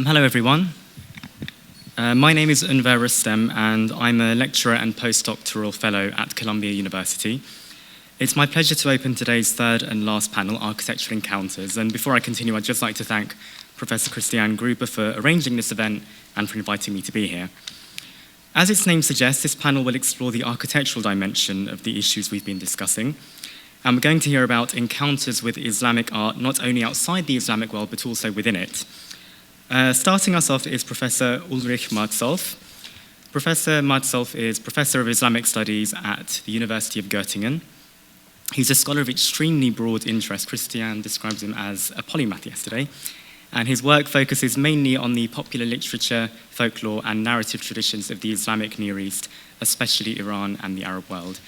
Hello everyone. My name is Ünver Rüstem and I'm a lecturer and postdoctoral fellow at Columbia University. It's my pleasure to open today's third and last panel, Architectural Encounters. And before I continue, I'd just like to thank Professor Christiane Gruber for arranging this event and for inviting me to be here. As its name suggests, this panel will explore the architectural dimension of the issues we've been discussing. And we're going to hear about encounters with Islamic art, not only outside the Islamic world, but also within it. Starting us off is Professor Ulrich Marzolph. Professor Marzolph is Professor of Islamic Studies at the University of Göttingen. He's a scholar of extremely broad interest. Christiane describes him as a polymath yesterday. And his work focuses mainly on the popular literature, folklore, and narrative traditions of the Islamic Near East, especially Iran and the Arab world.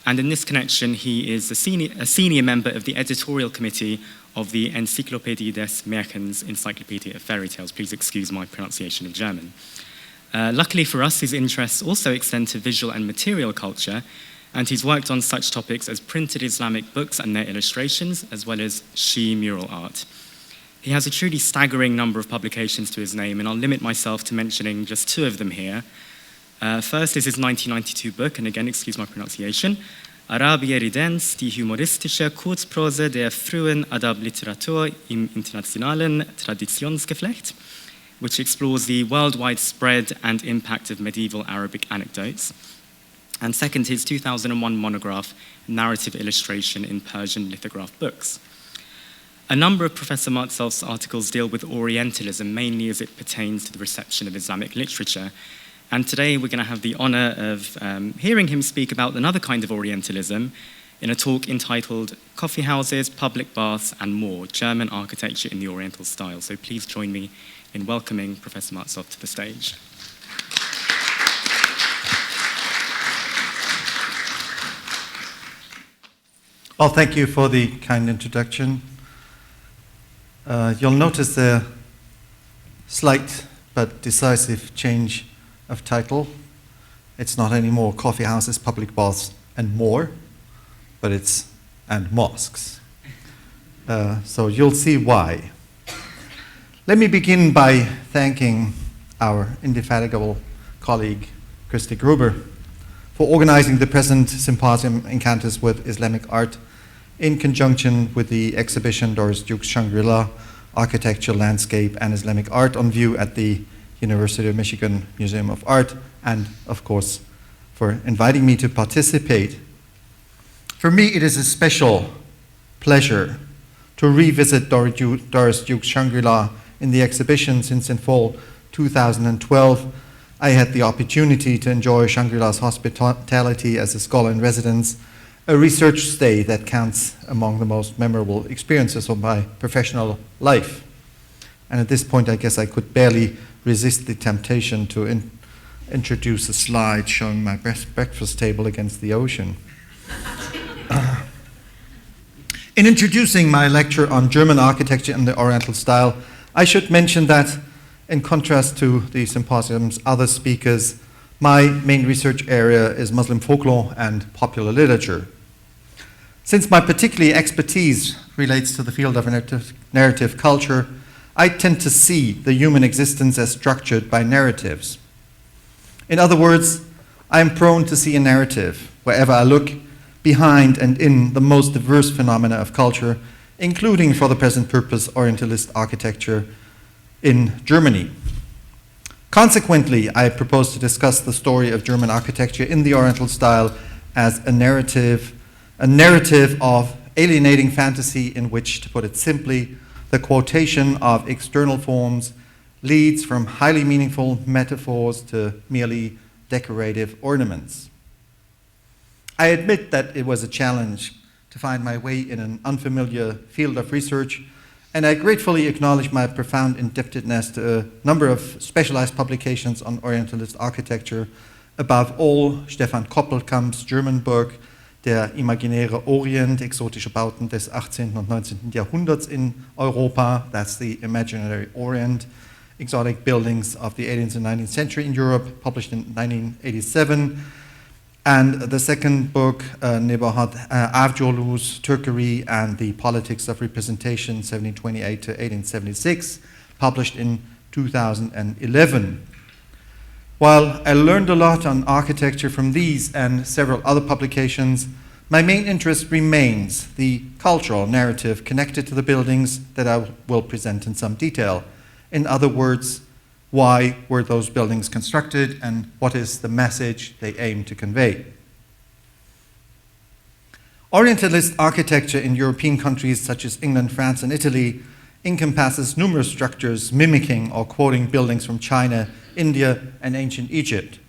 And in this connection, he is a senior member of the editorial committee of the Enzyklopädie des Märchens, Encyclopedia of Fairy Tales. Please excuse my pronunciation of German. Luckily for us, his interests also extend to visual and material culture, and he's worked on such topics as printed Islamic books and their illustrations, as well as Shi mural art. He has a truly staggering number of publications to his name, and I'll limit myself to mentioning just two of them here. First is his 1992 book, and again, excuse my pronunciation, Arabia Ridens, die humoristische Kurzprose der frühen Adab-Literatur im internationalen Traditionsgeflecht, which explores the worldwide spread and impact of medieval Arabic anecdotes. And second, his 2001 monograph, Narrative Illustration in Persian Lithograph Books. A number of Professor Marzolph's articles deal with Orientalism, mainly as it pertains to the reception of Islamic literature. And today we're going to have the honor of hearing him speak about another kind of Orientalism in a talk entitled Coffeehouses, Public Baths, and More, German Architecture in the Oriental Style. So please join me in welcoming Professor Marzolph to the stage. Well, thank you for the kind introduction. You'll notice a slight but decisive change of title. It's not anymore Coffeehouses, Public Baths, and More, but it's and Mosques. So you'll see why. Let me begin by thanking our indefatigable colleague, Christy Gruber, for organizing the present symposium Encounters with Islamic Art in conjunction with the exhibition Doris Duke's Shangri-La, Architecture, Landscape, and Islamic Art on view at the University of Michigan Museum of Art, and of course for inviting me to participate. For me, it is a special pleasure to revisit Doris Duke's Shangri-La in the exhibition, since in fall 2012 I had the opportunity to enjoy Shangri-La's hospitality as a scholar in residence, a research stay that counts among the most memorable experiences of my professional life. And at this point, I guess I could barely resist the temptation to introduce a slide showing my breakfast table against the ocean. In introducing my lecture on German architecture in the Oriental style, I should mention that, in contrast to the symposium's other speakers, my main research area is Muslim folklore and popular literature. Since my particular expertise relates to the field of narrative culture, I tend to see the human existence as structured by narratives. In other words, I am prone to see a narrative wherever I look, behind and in the most diverse phenomena of culture, including, for the present purpose, Orientalist architecture in Germany. Consequently, I propose to discuss the story of German architecture in the Oriental style as a narrative of alienating fantasy in which, to put it simply, the quotation of external forms leads from highly meaningful metaphors to merely decorative ornaments. I admit that it was a challenge to find my way in an unfamiliar field of research, and I gratefully acknowledge my profound indebtedness to a number of specialized publications on Orientalist architecture, above all Stefan Koppelkamp's German book Der imaginäre Orient, exotische Bauten des 18. und 19. Jahrhunderts in Europa, that's the Imaginary Orient, Exotic Buildings of the 18th and 19th Century in Europe, published in 1987, and the second book, Nebahat Avcolu's Turkery and the Politics of Representation, 1728 to 1876, published in 2011. While I learned a lot on architecture from these and several other publications, my main interest remains the cultural narrative connected to the buildings that I will present in some detail. In other words, why were those buildings constructed and what is the message they aim to convey? Orientalist architecture in European countries such as England, France, and Italy encompasses numerous structures mimicking or quoting buildings from China, India, and ancient Egypt.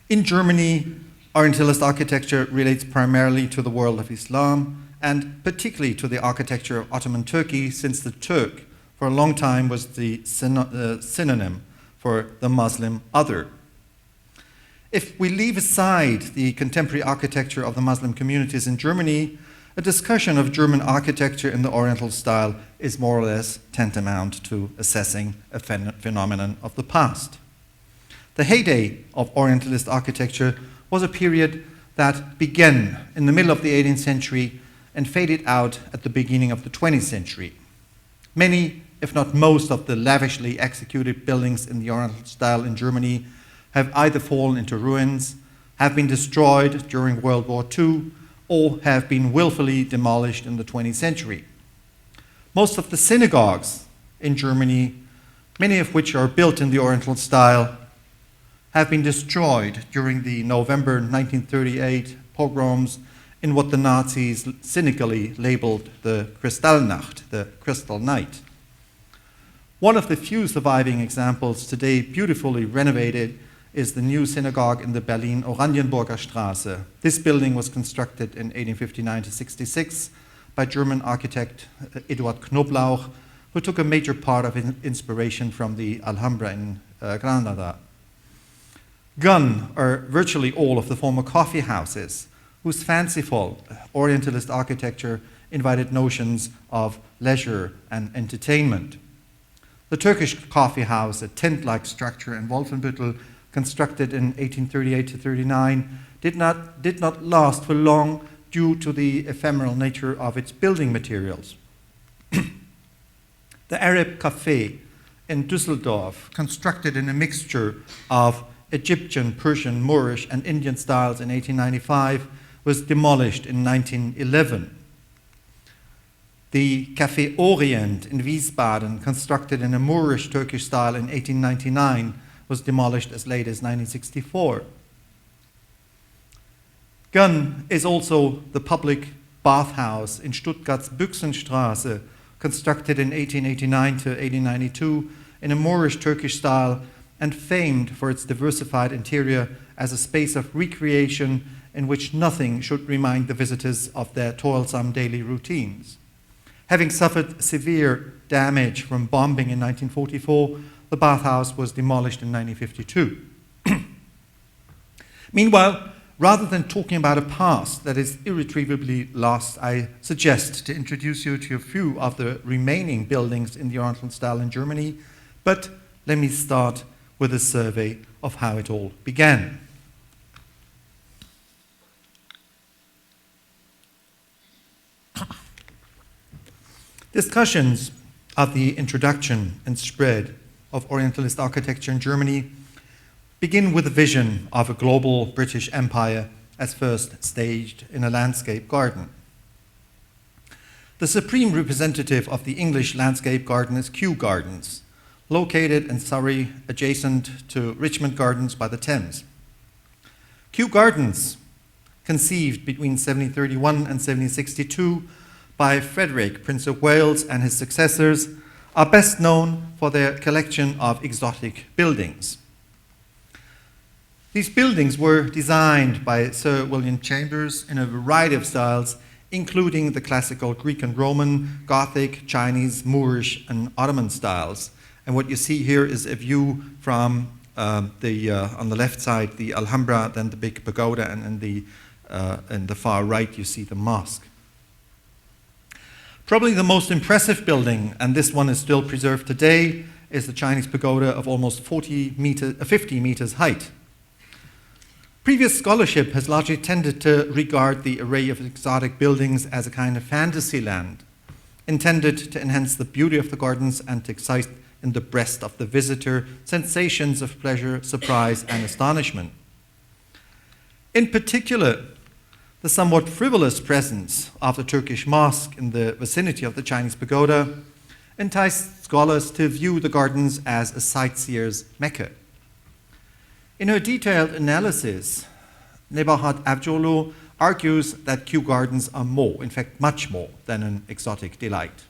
In Germany, Orientalist architecture relates primarily to the world of Islam and particularly to the architecture of Ottoman Turkey, since the Turk for a long time was the synonym for the Muslim other. If we leave aside the contemporary architecture of the Muslim communities in Germany, a discussion of German architecture in the Oriental style is more or less tantamount to assessing a phenomenon of the past. The heyday of Orientalist architecture was a period that began in the middle of the 18th century and faded out at the beginning of the 20th century. Many, if not most, of the lavishly executed buildings in the Oriental style in Germany have either fallen into ruins, have been destroyed during World War II, or have been willfully demolished in the 20th century. Most of the synagogues in Germany, many of which are built in the Oriental style, have been destroyed during the November 1938 pogroms in what the Nazis cynically labeled the Kristallnacht, the Crystal Night. One of the few surviving examples today beautifully renovated is the new synagogue in the Berlin Oranienburger Straße. This building was constructed in 1859-66 by German architect Eduard Knoblauch, who took a major part of inspiration from the Alhambra in Granada. Gone are virtually all of the former coffee houses, whose fanciful Orientalist architecture invited notions of leisure and entertainment. The Turkish coffee house, a tent-like structure in Wolfenbüttel, constructed in 1838-39, did not last for long due to the ephemeral nature of its building materials. The Arab Café in Düsseldorf, constructed in a mixture of Egyptian, Persian, Moorish, and Indian styles in 1895, was demolished in 1911. The Café Orient in Wiesbaden, constructed in a Moorish Turkish style in 1899, was demolished as late as 1964. Gone is also the public bathhouse in Stuttgart's Büchsenstraße, constructed in 1889 to 1892 in a Moorish Turkish style and famed for its diversified interior as a space of recreation in which nothing should remind the visitors of their toilsome daily routines. Having suffered severe damage from bombing in 1944, the bathhouse was demolished in 1952. Meanwhile, rather than talking about a past that is irretrievably lost, I suggest to introduce you to a few of the remaining buildings in the Oriental style in Germany, but let me start with a survey of how it all began. Discussions of the introduction and spread of Orientalist architecture in Germany begin with a vision of a global British Empire as first staged in a landscape garden. The supreme representative of the English landscape garden is Kew Gardens, located in Surrey, adjacent to Richmond Gardens by the Thames. Kew Gardens, conceived between 1731 and 1762 by Frederick, Prince of Wales, and his successors, are best known for their collection of exotic buildings. These buildings were designed by Sir William Chambers in a variety of styles, including the classical Greek and Roman, Gothic, Chinese, Moorish, and Ottoman styles. And what you see here is a view from on the left side, the Alhambra, then the big pagoda, and in the far right you see the mosque. Probably the most impressive building, and this one is still preserved today, is the Chinese pagoda of almost 50 meters height. Previous scholarship has largely tended to regard the array of exotic buildings as a kind of fantasy land, intended to enhance the beauty of the gardens and to excite in the breast of the visitor sensations of pleasure, surprise, and astonishment. In particular, the somewhat frivolous presence of the Turkish mosque in the vicinity of the Chinese pagoda enticed scholars to view the gardens as a sightseer's Mecca. In her detailed analysis, Nebahat Avcıoğlu argues that Kew Gardens are more, in fact much more, than an exotic delight.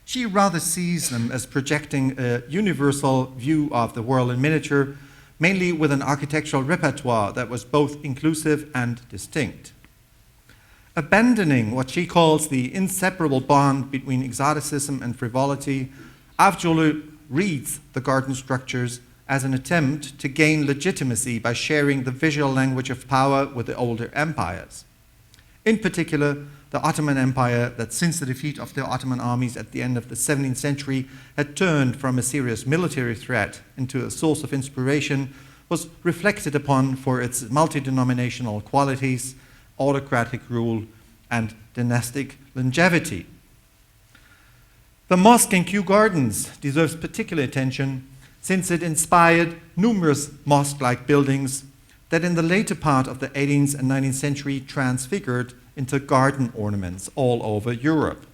She rather sees them as projecting a universal view of the world in miniature, mainly with an architectural repertoire that was both inclusive and distinct. Abandoning what she calls the inseparable bond between exoticism and frivolity, Avcıoğlu reads the garden structures as an attempt to gain legitimacy by sharing the visual language of power with the older empires. In particular, the Ottoman Empire, that since the defeat of the Ottoman armies at the end of the 17th century had turned from a serious military threat into a source of inspiration, was reflected upon for its multi-denominational qualities, autocratic rule, and dynastic longevity. The mosque in Kew Gardens deserves particular attention since it inspired numerous mosque-like buildings that in the later part of the 18th and 19th century transfigured into garden ornaments all over Europe.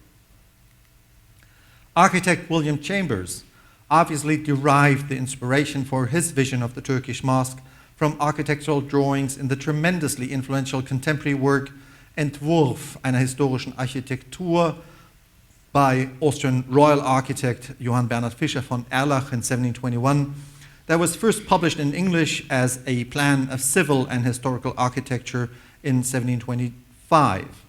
Architect William Chambers obviously derived the inspiration for his vision of the Turkish mosque from architectural drawings in the tremendously influential contemporary work Entwurf einer historischen Architektur by Austrian royal architect Johann Bernhard Fischer von Erlach in 1721, that was first published in English as a plan of civil and historical architecture in 1725.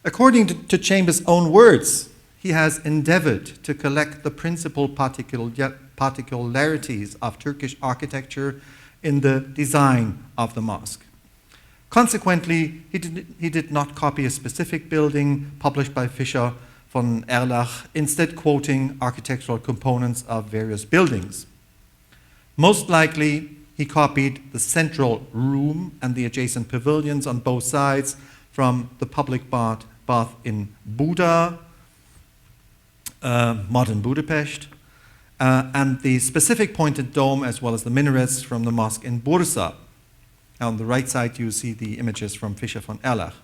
According to Chambers' own words, he has endeavored to collect the principal particularities of Turkish architecture in the design of the mosque. Consequently, he did not copy a specific building published by Fischer von Erlach, instead quoting architectural components of various buildings. Most likely, he copied the central room and the adjacent pavilions on both sides from the public bath in Buda, modern Budapest, and the specific pointed dome as well as the minarets from the mosque in Bursa. On the right side, you see the images from Fischer von Erlach.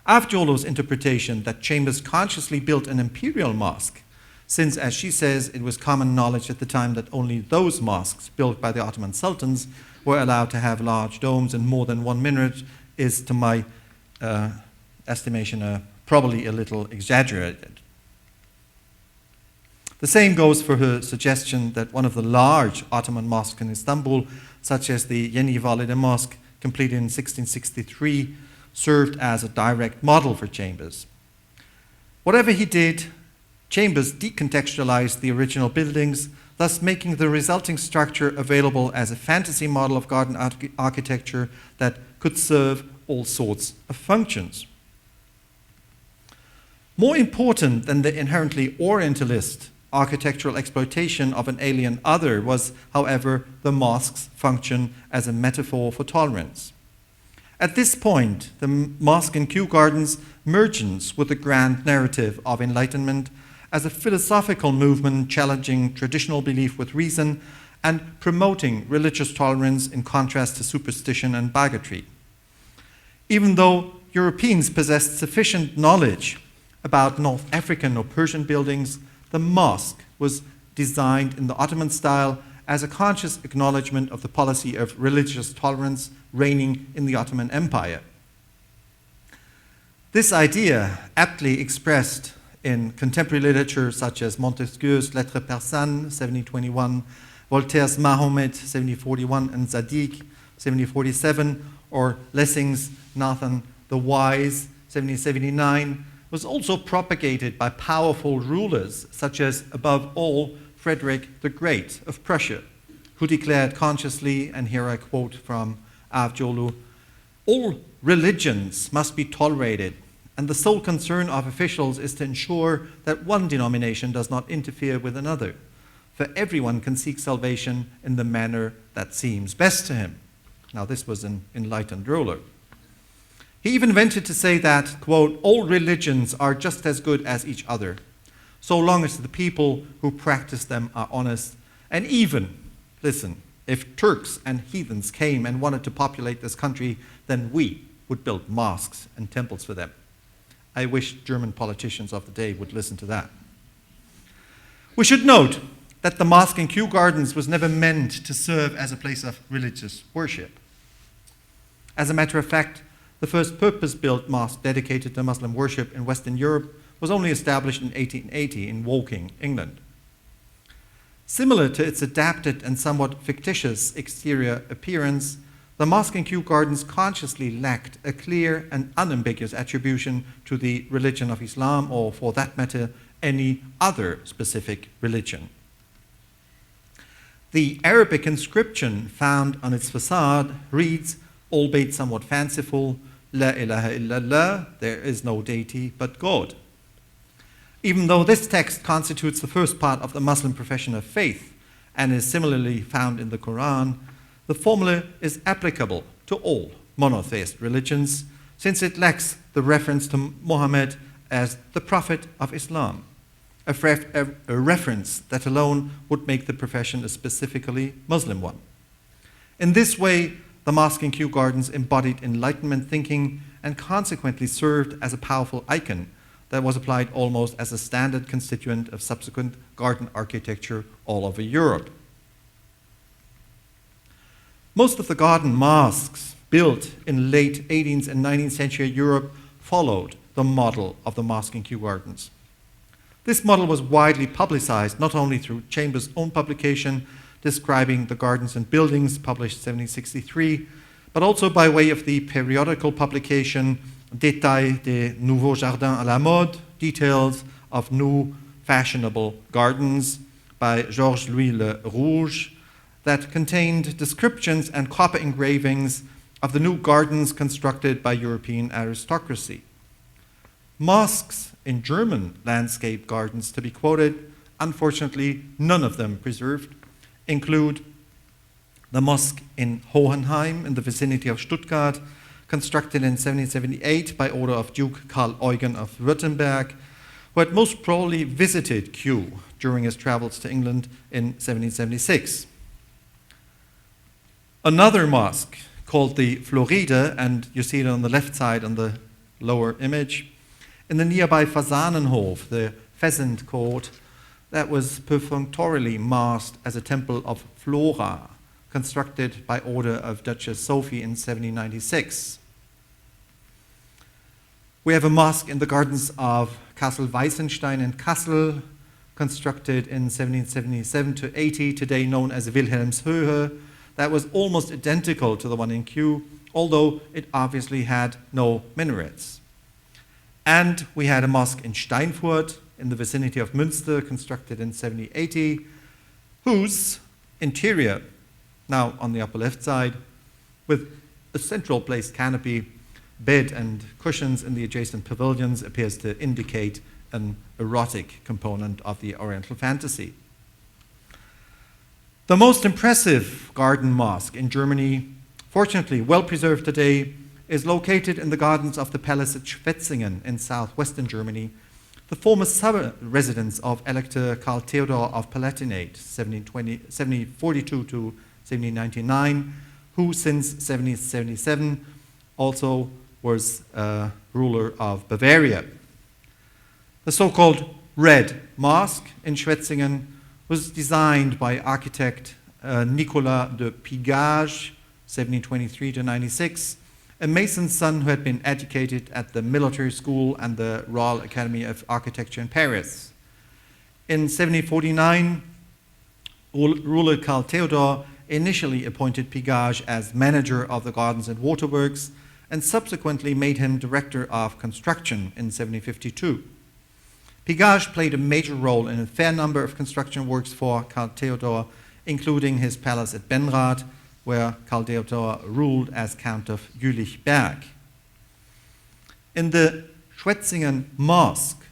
Avcıoğlu's interpretation that Chambers consciously built an imperial mosque, since, as she says, it was common knowledge at the time that only those mosques built by the Ottoman sultans were allowed to have large domes and more than one minaret, is, to my estimation, probably a little exaggerated. The same goes for her suggestion that one of the large Ottoman mosques in Istanbul, such as the Yeni Valide Mosque, completed in 1663, served as a direct model for Chambers. Whatever he did, Chambers decontextualized the original buildings, thus making the resulting structure available as a fantasy model of garden architecture that could serve all sorts of functions. More important than the inherently Orientalist architectural exploitation of an alien other was, however, the mosque's function as a metaphor for tolerance. At this point, the mosque in Kew Gardens merges with the grand narrative of enlightenment as a philosophical movement challenging traditional belief with reason and promoting religious tolerance in contrast to superstition and bigotry. Even though Europeans possessed sufficient knowledge about North African or Persian buildings, the mosque was designed in the Ottoman style as a conscious acknowledgement of the policy of religious tolerance reigning in the Ottoman Empire. This idea, aptly expressed in contemporary literature such as Montesquieu's Lettres persanes, 1721, Voltaire's Mahomet, 1741, and Zadig, 1747, or Lessing's Nathan the Wise, 1779, was also propagated by powerful rulers such as, above all, Frederick the Great of Prussia, who declared consciously, and here I quote from Avcıoğlu, "All religions must be tolerated, and the sole concern of officials is to ensure that one denomination does not interfere with another, for everyone can seek salvation in the manner that seems best to him." Now, this was an enlightened ruler. He even ventured to say that, quote, "all religions are just as good as each other, so long as the people who practice them are honest. And even, listen, if Turks and heathens came and wanted to populate this country, then we would build mosques and temples for them. I wish German politicians of the day would listen to that. We should note that the mosque in Kew Gardens was never meant to serve as a place of religious worship. As a matter of fact, the first purpose-built mosque dedicated to Muslim worship in Western Europe was only established in 1880 in Woking, England. Similar to its adapted and somewhat fictitious exterior appearance, the mosque in Kew Gardens consciously lacked a clear and unambiguous attribution to the religion of Islam, or for that matter, any other specific religion. The Arabic inscription found on its facade reads, albeit somewhat fanciful, La ilaha illallah, there is no deity but God. Even though this text constitutes the first part of the Muslim profession of faith and is similarly found in the Quran, the formula is applicable to all monotheist religions, since it lacks the reference to Muhammad as the Prophet of Islam, a reference that alone would make the profession a specifically Muslim one. In this way, the mosque in Kew Gardens embodied Enlightenment thinking and consequently served as a powerful icon that was applied almost as a standard constituent of subsequent garden architecture all over Europe. Most of the garden mosques built in late 18th and 19th century Europe followed the model of the mosque in Kew Gardens. This model was widely publicized not only through Chambers' own publication describing the gardens and buildings published in 1763, but also by way of the periodical publication Détails des nouveaux jardins à la mode, details of new fashionable gardens by Georges Louis Le Rouge, that contained descriptions and copper engravings of the new gardens constructed by European aristocracy. Mosques in German landscape gardens to be quoted, unfortunately none of them preserved, include the mosque in Hohenheim in the vicinity of Stuttgart, constructed in 1778 by order of Duke Karl Eugen of Württemberg, who had most probably visited Kew during his travels to England in 1776. Another mosque called the Floride, and you see it on the left side on the lower image, in the nearby Fasanenhof, the pheasant court, that was perfunctorily masked as a temple of Flora, constructed by order of Duchess Sophie in 1796. We have a mosque in the gardens of Castle Weissenstein in Kassel, constructed in 1777 to 80, today known as Wilhelmshöhe, that was almost identical to the one in Kew, although it obviously had no minarets. And we had a mosque in Steinfurt, in the vicinity of Münster, constructed in 1780, whose interior, now on the upper left side, with a central placed canopy, bed and cushions in the adjacent pavilions, appears to indicate an erotic component of the Oriental fantasy. The most impressive garden mosque in Germany, fortunately well preserved today, is located in the gardens of the palace at Schwetzingen in southwestern Germany, the former sub-residence of Elector Karl Theodor of Palatinate, 1742 to 1799, who since 1777 also was ruler of Bavaria. The so-called Red Mosque in Schwetzingen was designed by architect Nicolas de Pigage, 1723 to 96, a mason's son who had been educated at the military school and the Royal Academy of Architecture in Paris. In 1749, ruler Karl Theodor initially appointed Pigage as manager of the gardens and waterworks, and subsequently made him director of construction in 1752. Pigage played a major role in a fair number of construction works for Karl Theodor, including his palace at Benrath, where Karl Theodor ruled as Count of Jülichberg. In the Schwetzingen Mosque,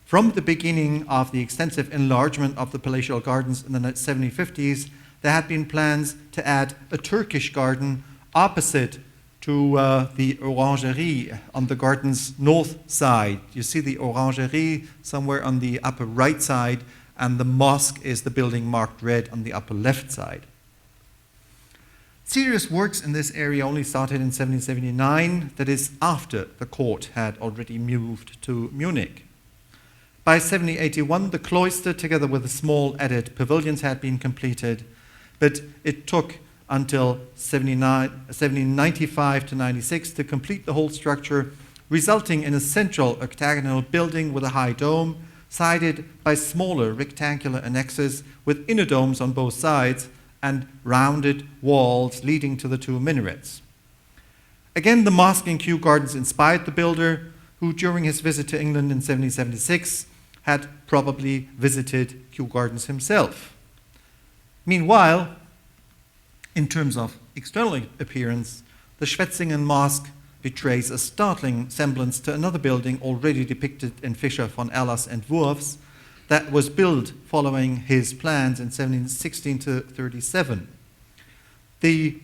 from the beginning of the extensive enlargement of the palatial gardens in the 1750s, there had been plans to add a Turkish garden opposite to the Orangerie on the garden's north side. You see the Orangerie somewhere on the upper right side, and the mosque is the building marked red on the upper left side. Serious works in this area only started in 1779, that is, after the court had already moved to Munich. By 1781, the cloister, together with the small added pavilions, had been completed, but it took until 1795 to 96 to complete the whole structure, resulting in a central octagonal building with a high dome, sided by smaller rectangular annexes with inner domes on both sides and rounded walls leading to the two minarets. Again, the mosque in Kew Gardens inspired the builder, who during his visit to England in 1776 had probably visited Kew Gardens himself. Meanwhile, in terms of external appearance, the Schwetzingen Mosque betrays a startling semblance to another building already depicted in Fischer von Erlach's Entwurfs that was built following his plans in 1716 to 37. The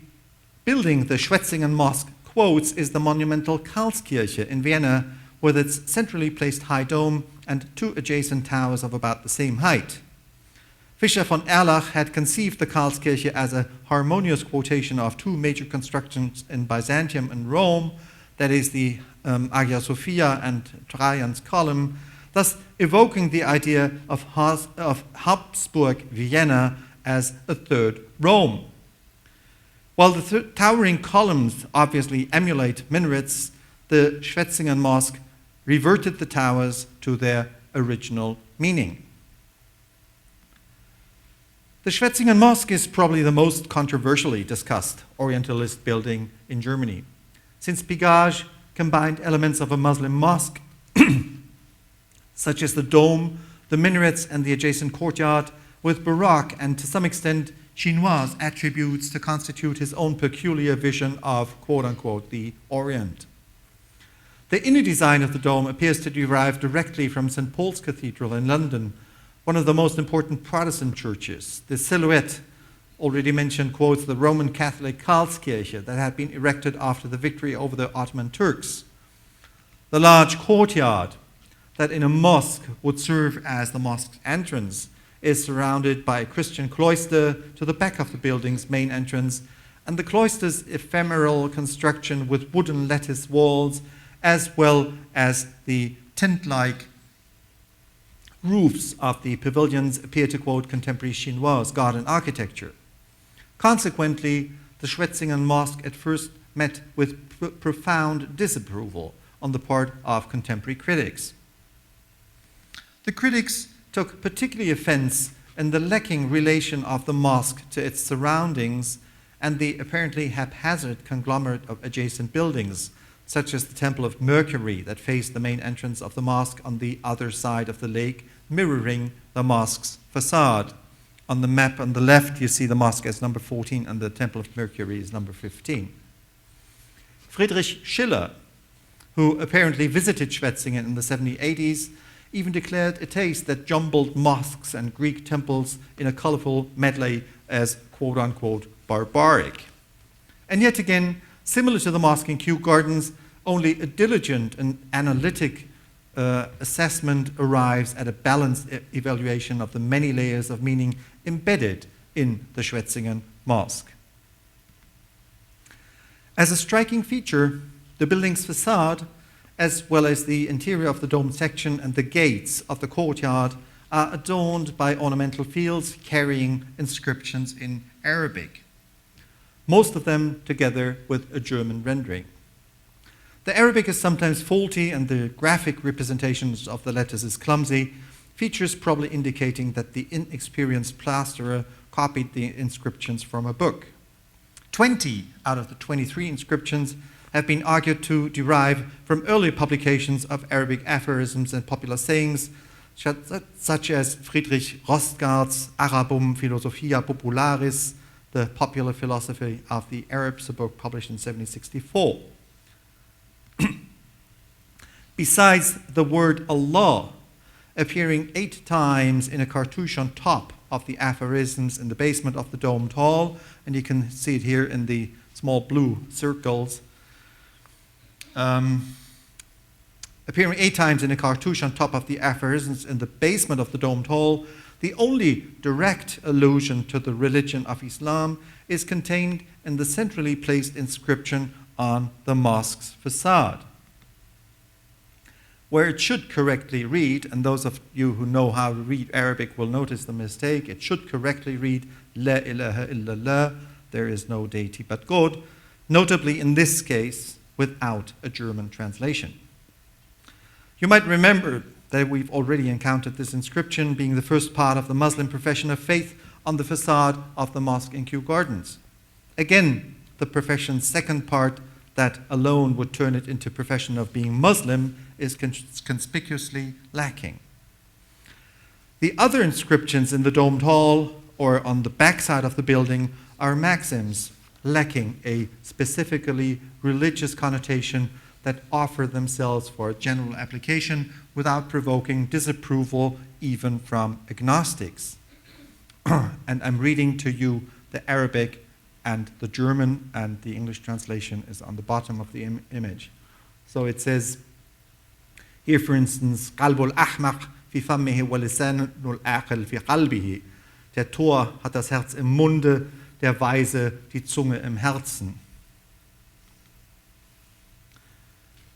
building the Schwetzingen Mosque quotes is the monumental Karlskirche in Vienna, with its centrally placed high dome and two adjacent towers of about the same height. Fischer von Erlach had conceived the Karlskirche as a harmonious quotation of two major constructions in Byzantium and Rome, that is the Hagia Sophia and Trajan's column, thus evoking the idea of Habsburg Vienna as a third Rome. While the towering columns obviously emulate minarets, the Schwetzingen Mosque reverted the towers to their original meaning. The Schwetzingen Mosque is probably the most controversially discussed Orientalist building in Germany, since Pigalle combined elements of a Muslim mosque, such as the dome, the minarets, and the adjacent courtyard, with Baroque and to some extent Chinois attributes to constitute his own peculiar vision of, quote-unquote, the Orient. The inner design of the dome appears to derive directly from St. Paul's Cathedral in London, one of the most important Protestant churches. The silhouette, already mentioned, quotes the Roman Catholic Karlskirche that had been erected after the victory over the Ottoman Turks. The large courtyard that in a mosque would serve as the mosque's entrance is surrounded by a Christian cloister to the back of the building's main entrance, and the cloister's ephemeral construction with wooden lattice walls, as well as the tent-like roofs of the pavilions, appear to quote contemporary Chinois garden architecture. Consequently, the Schwetzingen Mosque at first met with profound disapproval on the part of contemporary critics. The critics took particularly offense in the lacking relation of the mosque to its surroundings and the apparently haphazard conglomerate of adjacent buildings, such as the Temple of Mercury that faced the main entrance of the mosque on the other side of the lake, mirroring the mosque's facade. On the map on the left, you see the mosque as number 14 and the Temple of Mercury is number 15. Friedrich Schiller, who apparently visited Schwetzingen in the 1780s, even declared a taste that jumbled mosques and Greek temples in a colorful medley as quote-unquote barbaric. And yet again, similar to the mosque in Kew Gardens, only a diligent and analytic assessment arrives at a balanced evaluation of the many layers of meaning embedded in the Schwetzingen Mosque. As a striking feature, the building's facade, as well as the interior of the dome section and the gates of the courtyard, are adorned by ornamental fields carrying inscriptions in Arabic, most of them together with a German rendering. The Arabic is sometimes faulty and the graphic representations of the letters is clumsy, features probably indicating that the inexperienced plasterer copied the inscriptions from a book. 20 out of the 23 inscriptions have been argued to derive from early publications of Arabic aphorisms and popular sayings, such as Friedrich Rostgaard's Arabum Philosophia Popularis, the popular philosophy of the Arabs, a book published in 1764. Besides the word Allah appearing 8 times in a cartouche on top of the aphorisms in the basement of the domed hall, and you can see it here in the small blue circles, appearing 8 times in a cartouche on top of the aphorisms in the basement of the domed hall, the only direct allusion to the religion of Islam is contained in the centrally placed inscription on the mosque's facade, where it should correctly read, and those of you who know how to read Arabic will notice the mistake, it should correctly read, La ilaha illallah, there is no deity but God, notably in this case without a German translation. You might remember that we've already encountered this inscription being the first part of the Muslim profession of faith on the facade of the mosque in Kew Gardens. Again, the profession's second part, that alone would turn it into profession of being Muslim, is conspicuously lacking. The other inscriptions in the domed hall or on the backside of the building are maxims lacking a specifically religious connotation that offer themselves for general application without provoking disapproval even from agnostics. And I'm reading to you the Arabic and the German, and the English translation is on the bottom of the image. So it says, here for instance, قلب الأحمق في فمه ولسان العاقل في قلبه. Der Tor hat das Herz im Munde, der Weise die Zunge im Herzen.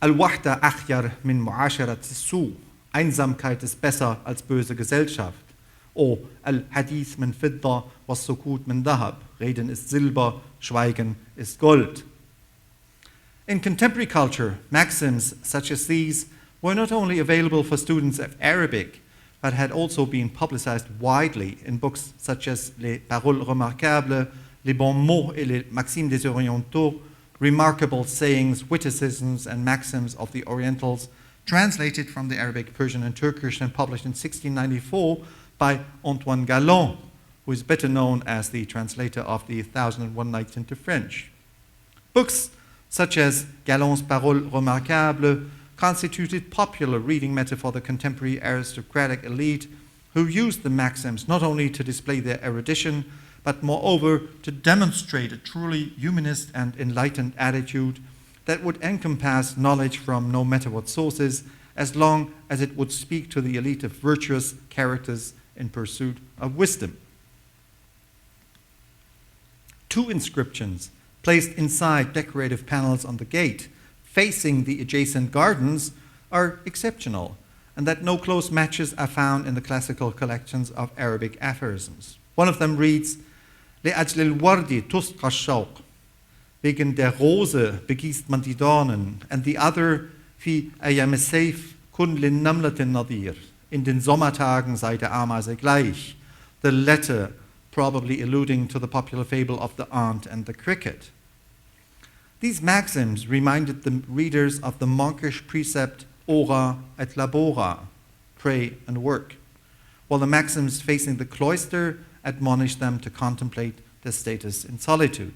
Al-Wahda achyar min mu'asharat as-su. Einsamkeit ist besser als böse Gesellschaft. Oh, Al-Hadith min fidda was sukut min dahab. Reden ist Silber, Schweigen ist Gold. In contemporary culture, maxims such as these were not only available for students of Arabic, but had also been publicized widely in books such as Les Paroles Remarquables, Les Bons Mots et les Maximes des Orientaux, remarkable sayings, witticisms, and maxims of the Orientals, translated from the Arabic, Persian, and Turkish and published in 1694 by Antoine Galland, who is better known as the translator of the 1001 Nights into French. Books such as Galland's Paroles Remarquables constituted popular reading matter for the contemporary aristocratic elite, who used the maxims not only to display their erudition, but moreover to demonstrate a truly humanist and enlightened attitude that would encompass knowledge from no matter what sources, as long as it would speak to the elite of virtuous characters in pursuit of wisdom. 2 inscriptions placed inside decorative panels on the gate facing the adjacent gardens are exceptional, and that no close matches are found in the classical collections of Arabic aphorisms. One of them reads, لأجل الورد تسقى الشوق. Wegen der Rose begießt man die Dornen. And the other, في أيام السيف كن للنملة النظير. In den Sommertagen sei der Ameise gleich. The latter probably alluding to the popular fable of the ant and the cricket. These maxims reminded the readers of the monkish precept ora et labora, pray and work, while the maxims facing the cloister admonished them to contemplate their status in solitude.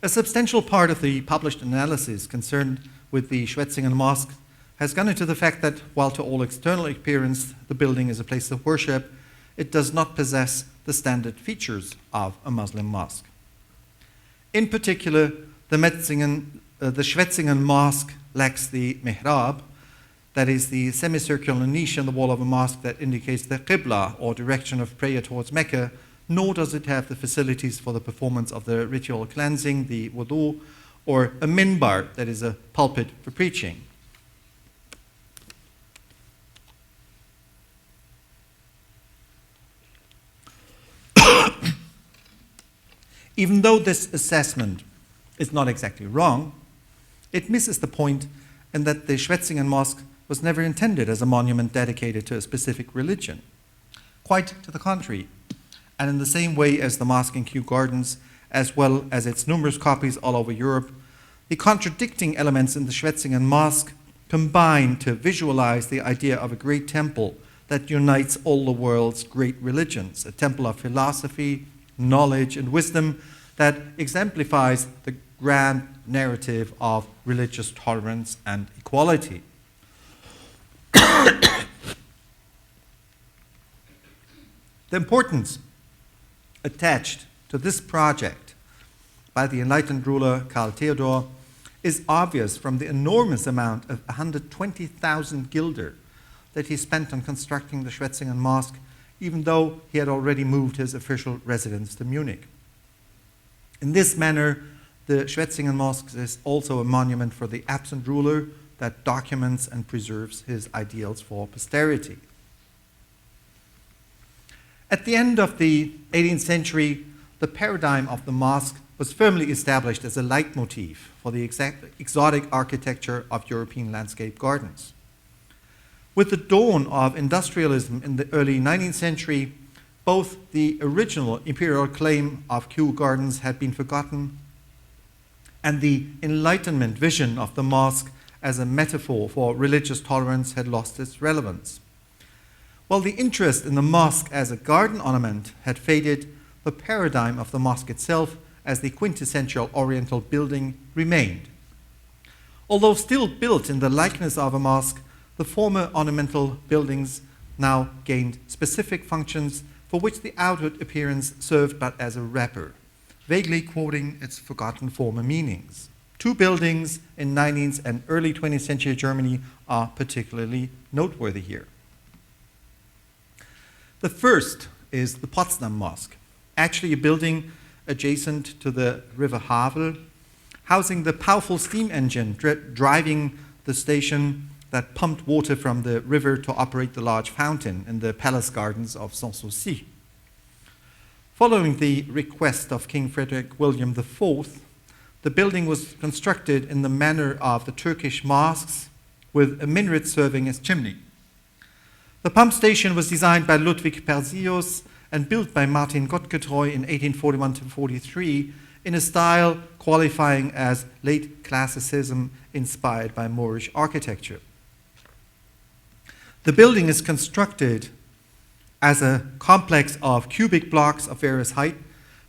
A substantial part of the published analysis concerned with the Schwetzingen Mosque has gone into the fact that, while to all external appearance the building is a place of worship, it does not possess the standard features of a Muslim mosque. In particular, the Schwetzingen Mosque lacks the mihrab, that is the semicircular niche in the wall of a mosque that indicates the qibla, or direction of prayer towards Mecca, nor does it have the facilities for the performance of the ritual cleansing, the wudu, or a minbar, that is a pulpit for preaching. Even though this assessment is not exactly wrong, it misses the point in that the Schwetzingen Mosque was never intended as a monument dedicated to a specific religion. Quite to the contrary, and in the same way as the mosque in Kew Gardens, as well as its numerous copies all over Europe, the contradicting elements in the Schwetzingen Mosque combine to visualize the idea of a great temple that unites all the world's great religions, a temple of philosophy, knowledge, and wisdom that exemplifies the grand narrative of religious tolerance and equality. The importance attached to this project by the enlightened ruler Karl Theodor is obvious from the enormous amount of 120,000 guilder that he spent on constructing the Schwetzingen Mosque, even though he had already moved his official residence to Munich. In this manner, the Schwetzingen Mosque is also a monument for the absent ruler that documents and preserves his ideals for posterity. At the end of the 18th century, the paradigm of the mosque was firmly established as a leitmotif for the exotic architecture of European landscape gardens. With the dawn of industrialism in the early 19th century, both the original imperial claim of Kew Gardens had been forgotten, and the Enlightenment vision of the mosque as a metaphor for religious tolerance had lost its relevance. While the interest in the mosque as a garden ornament had faded, the paradigm of the mosque itself as the quintessential Oriental building remained. Although still built in the likeness of a mosque, the former ornamental buildings now gained specific functions for which the outward appearance served but as a wrapper, vaguely quoting its forgotten former meanings. Two buildings in 19th and early 20th century Germany are particularly noteworthy here. The first is the Potsdam Mosque, actually a building adjacent to the River Havel, housing the powerful steam engine driving the station that pumped water from the river to operate the large fountain in the palace gardens of Sanssouci. Following the request of King Frederick William IV, the building was constructed in the manner of the Turkish mosques, with a minaret serving as chimney. The pump station was designed by Ludwig Persius and built by Martin Gottgetreu in 1841-43 in a style qualifying as late classicism inspired by Moorish architecture. The building is constructed as a complex of cubic blocks of various height,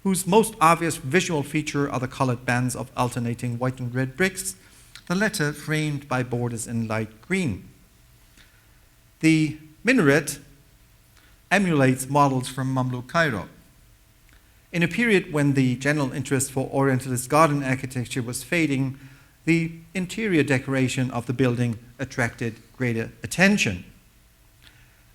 whose most obvious visual feature are the colored bands of alternating white and red bricks, the latter framed by borders in light green. The minaret emulates models from Mamluk Cairo. In a period when the general interest for Orientalist garden architecture was fading, the interior decoration of the building attracted greater attention.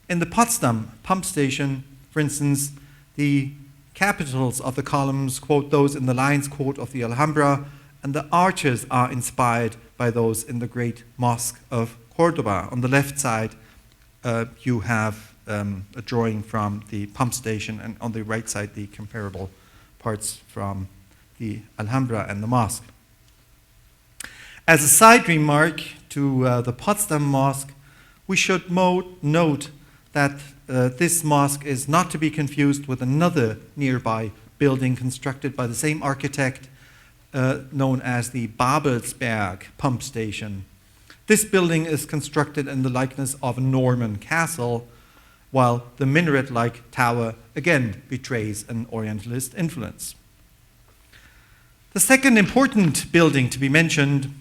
In the Potsdam pump station, for instance, the capitals of the columns quote those in the Lions Court of the Alhambra, and the arches are inspired by those in the great Mosque of Cordoba. On the left side, you have a drawing from the pump station, and on the right side, the comparable parts from the Alhambra and the mosque. As a side remark to the Potsdam Mosque, we should note that this mosque is not to be confused with another nearby building constructed by the same architect, known as the Babelsberg pump station. This building is constructed in the likeness of a Norman castle, while the minaret-like tower again betrays an Orientalist influence. The second important building to be mentioned,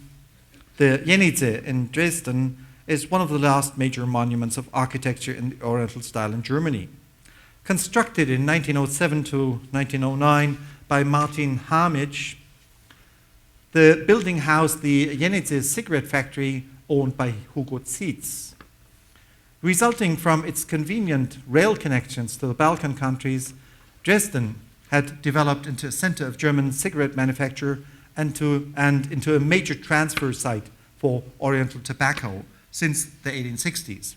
the Jenitze in Dresden, is one of the last major monuments of architecture in the Oriental style in Germany. Constructed in 1907 to 1909 by Martin Hamich, the building housed the Jenitze cigarette factory owned by Hugo Zietz. Resulting from its convenient rail connections to the Balkan countries, Dresden had developed into a center of German cigarette manufacture and into a major transfer site for Oriental tobacco since the 1860s.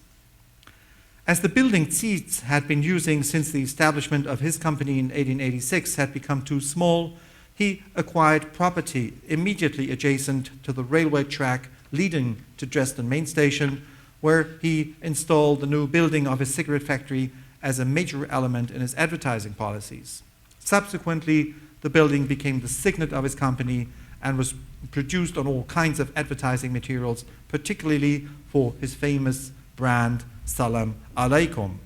As the building Zietz had been using since the establishment of his company in 1886 had become too small, he acquired property immediately adjacent to the railway track leading to Dresden main station, where he installed the new building of his cigarette factory as a major element in his advertising policies. Subsequently, the building became the signet of his company and was produced on all kinds of advertising materials, particularly for his famous brand Salam Alaikum.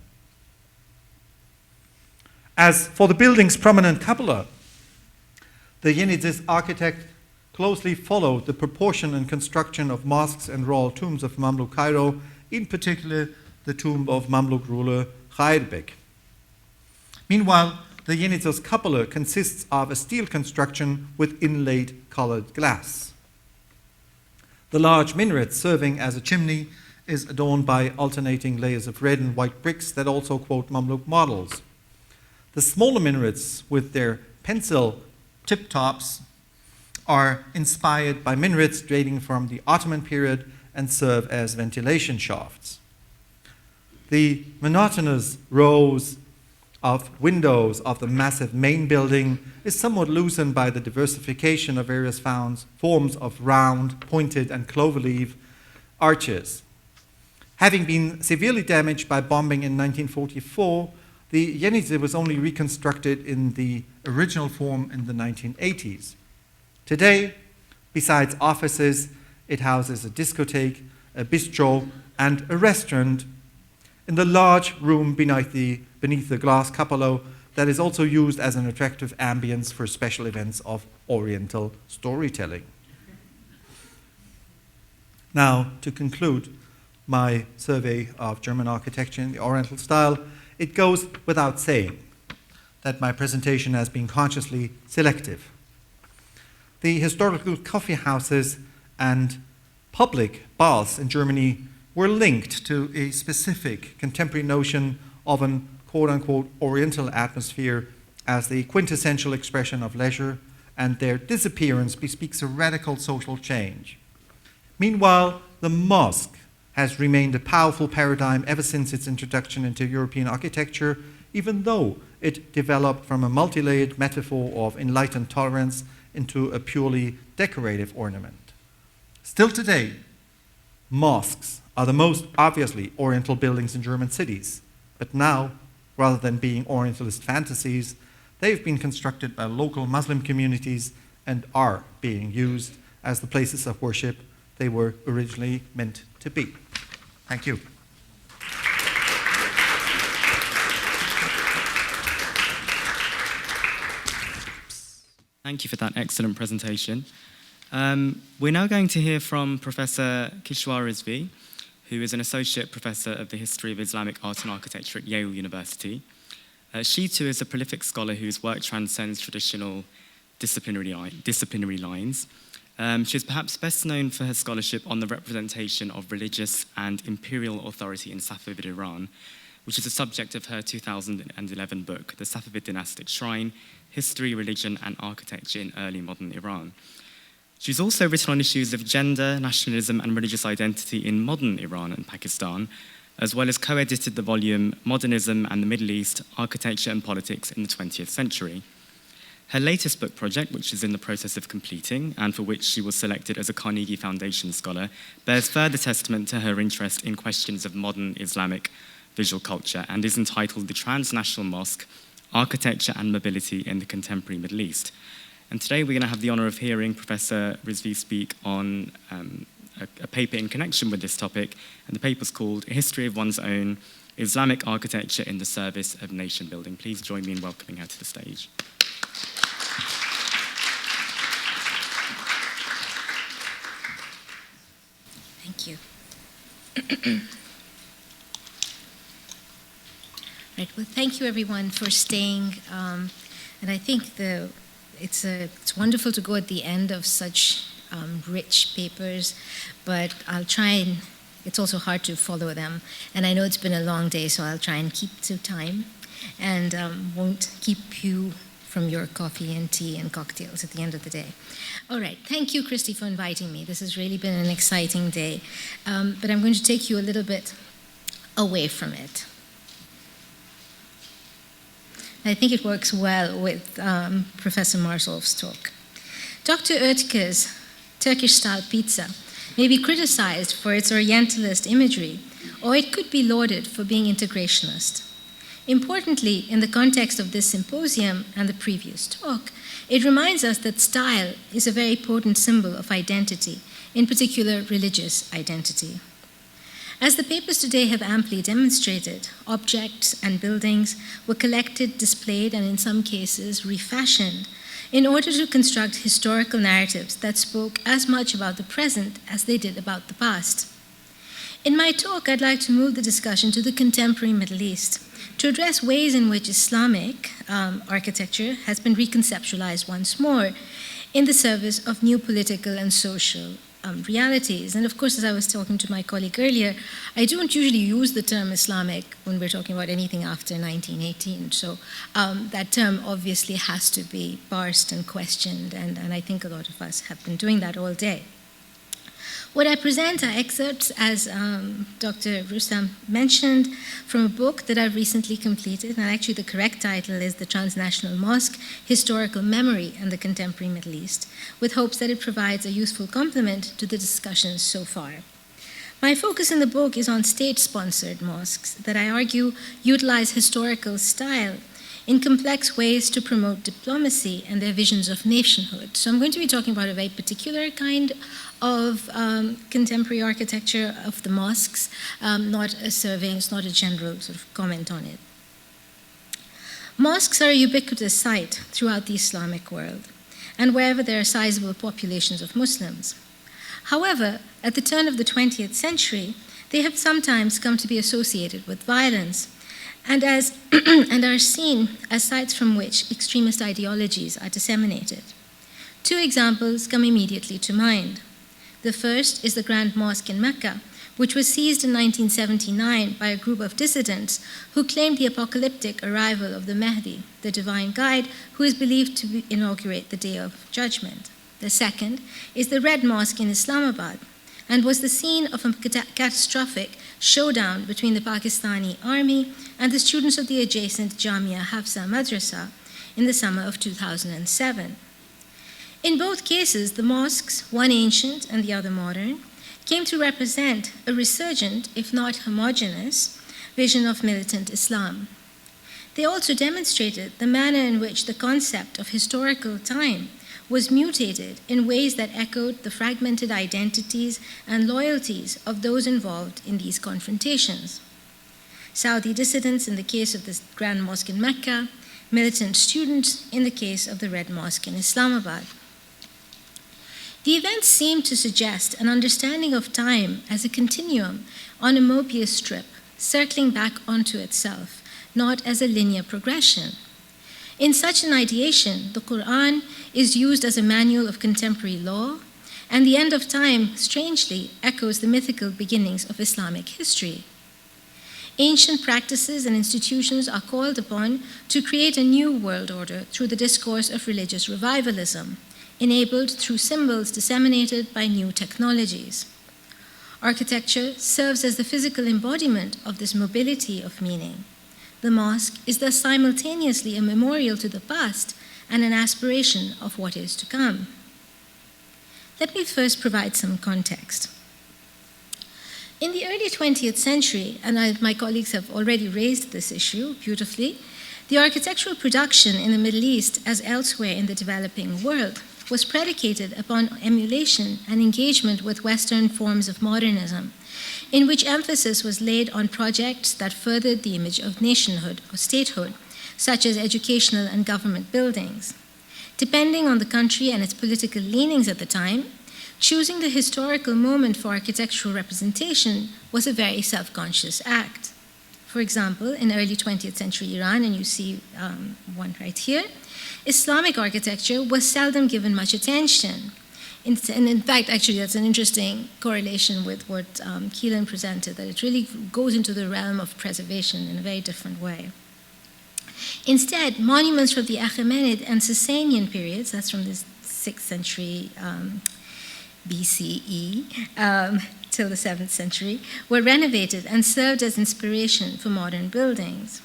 As for the building's prominent cupola, the Jenitze's architect closely followed the proportion and construction of mosques and royal tombs of Mamluk Cairo, in particular the tomb of Mamluk ruler Khairbek. Meanwhile, the Jenitze's cupola consists of a steel construction with inlaid colored glass. The large minaret serving as a chimney is adorned by alternating layers of red and white bricks that also quote Mamluk models. The smaller minarets with their pencil tip tops are inspired by minarets dating from the Ottoman period and serve as ventilation shafts. The monotonous rows of windows of the massive main building is somewhat loosened by the diversification of various forms of round, pointed, and cloverleaf arches. Having been severely damaged by bombing in 1944, the Yenisei was only reconstructed in the original form in the 1980s. Today, besides offices, it houses a discotheque, a bistro, and a restaurant in the large room beneath the glass cupola that is also used as an attractive ambience for special events of Oriental storytelling. Now, to conclude my survey of German architecture in the Oriental style, it goes without saying that my presentation has been consciously selective. The historical coffee houses and public baths in Germany were linked to a specific contemporary notion of an quote-unquote Oriental atmosphere as the quintessential expression of leisure, and their disappearance bespeaks a radical social change. Meanwhile, the mosque has remained a powerful paradigm ever since its introduction into European architecture, even though it developed from a multi-layered metaphor of enlightened tolerance into a purely decorative ornament. Still today, mosques are the most obviously Oriental buildings in German cities, but now, rather than being Orientalist fantasies, they've been constructed by local Muslim communities and are being used as the places of worship they were originally meant to be. Thank you. Thank you for that excellent presentation. We're now going to hear from Professor Kishwar Rizvi, who is an Associate Professor of the History of Islamic Art and Architecture at Yale University. She too is a prolific scholar whose work transcends traditional disciplinary lines. She is perhaps best known for her scholarship on the representation of religious and imperial authority in Safavid Iran, which is the subject of her 2011 book, The Safavid Dynastic Shrine, History, Religion, and Architecture in Early Modern Iran. She's also written on issues of gender, nationalism, and religious identity in modern Iran and Pakistan, as well as co-edited the volume Modernism and the Middle East, Architecture and Politics in the 20th Century. Her latest book project, which is in the process of completing, and for which she was selected as a Carnegie Foundation Scholar, bears further testament to her interest in questions of modern Islamic visual culture and is entitled The Transnational Mosque, Architecture and Mobility in the Contemporary Middle East. And today we're going to have the honor of hearing Professor Rizvi speak on a paper in connection with this topic, and the paper's called A History of One's Own, Islamic Architecture in the Service of Nation Building. Please join me in welcoming her to the stage. Thank you. Right, well, thank you everyone for staying, and I think it's wonderful to go at the end of such rich papers, but I'll try and, it's also hard to follow them, and I know it's been a long day, so I'll try and keep to time, and won't keep you from your coffee and tea and cocktails at the end of the day. All right, thank you, Christy, for inviting me. This has really been an exciting day, but I'm going to take you a little bit away from it. I think it works well with Professor Marzolph's talk. Dr. Oetker's Turkish-style pizza may be criticized for its Orientalist imagery, or it could be lauded for being integrationist. Importantly, in the context of this symposium and the previous talk, it reminds us that style is a very potent symbol of identity, in particular religious identity. As the papers today have amply demonstrated, objects and buildings were collected, displayed, and in some cases refashioned in order to construct historical narratives that spoke as much about the present as they did about the past. In my talk, I'd like to move the discussion to the contemporary Middle East to address ways in which Islamic architecture has been reconceptualized once more in the service of new political and social realities. And of course, as I was talking to my colleague earlier, I don't usually use the term Islamic when we're talking about anything after 1918. So that term obviously has to be parsed and questioned, and I think a lot of us have been doing that all day. What I present are excerpts, as Dr. Rüstem mentioned, from a book that I've recently completed, and actually the correct title is The Transnational Mosque, Historical Memory and the Contemporary Middle East, with hopes that it provides a useful complement to the discussions so far. My focus in the book is on state-sponsored mosques that I argue utilize historical style in complex ways to promote diplomacy and their visions of nationhood. So I'm going to be talking about a very particular kind of contemporary architecture of the mosques, not a survey, it's not a general sort of comment on it. Mosques are a ubiquitous sight throughout the Islamic world, and wherever there are sizable populations of Muslims. However, at the turn of the 20th century, they have sometimes come to be associated with violence, and are seen as sites from which extremist ideologies are disseminated. Two examples come immediately to mind. The first is the Grand Mosque in Mecca, which was seized in 1979 by a group of dissidents who claimed the apocalyptic arrival of the Mahdi, the divine guide, who is believed to inaugurate the Day of Judgment. The second is the Red Mosque in Islamabad, and was the scene of a catastrophic showdown between the Pakistani army and the students of the adjacent Jamia Hafsa Madrasa in the summer of 2007. In both cases, the mosques, one ancient and the other modern, came to represent a resurgent, if not homogeneous, vision of militant Islam. They also demonstrated the manner in which the concept of historical time was mutated in ways that echoed the fragmented identities and loyalties of those involved in these confrontations. Saudi dissidents in the case of the Grand Mosque in Mecca, militant students in the case of the Red Mosque in Islamabad. The events seem to suggest an understanding of time as a continuum on a Mobius strip, circling back onto itself, not as a linear progression. In such an ideation, the Quran is used as a manual of contemporary law, and the end of time, strangely, echoes the mythical beginnings of Islamic history. Ancient practices and institutions are called upon to create a new world order through the discourse of religious revivalism, enabled through symbols disseminated by new technologies. Architecture serves as the physical embodiment of this mobility of meaning. The mosque is thus simultaneously a memorial to the past and an aspiration of what is to come. Let me first provide some context. In the early 20th century, and my colleagues have already raised this issue beautifully, the architectural production in the Middle East, as elsewhere in the developing world, was predicated upon emulation and engagement with Western forms of modernism, in which emphasis was laid on projects that furthered the image of nationhood or statehood, such as educational and government buildings. Depending on the country and its political leanings at the time, choosing the historical moment for architectural representation was a very self-conscious act. For example, in early 20th century Iran, and you see one right here, Islamic architecture was seldom given much attention. And in fact, actually, that's an interesting correlation with what Keelan presented, that it really goes into the realm of preservation in a very different way. Instead, monuments from the Achaemenid and Sasanian periods, that's from the 6th century BCE till the 7th century, were renovated and served as inspiration for modern buildings.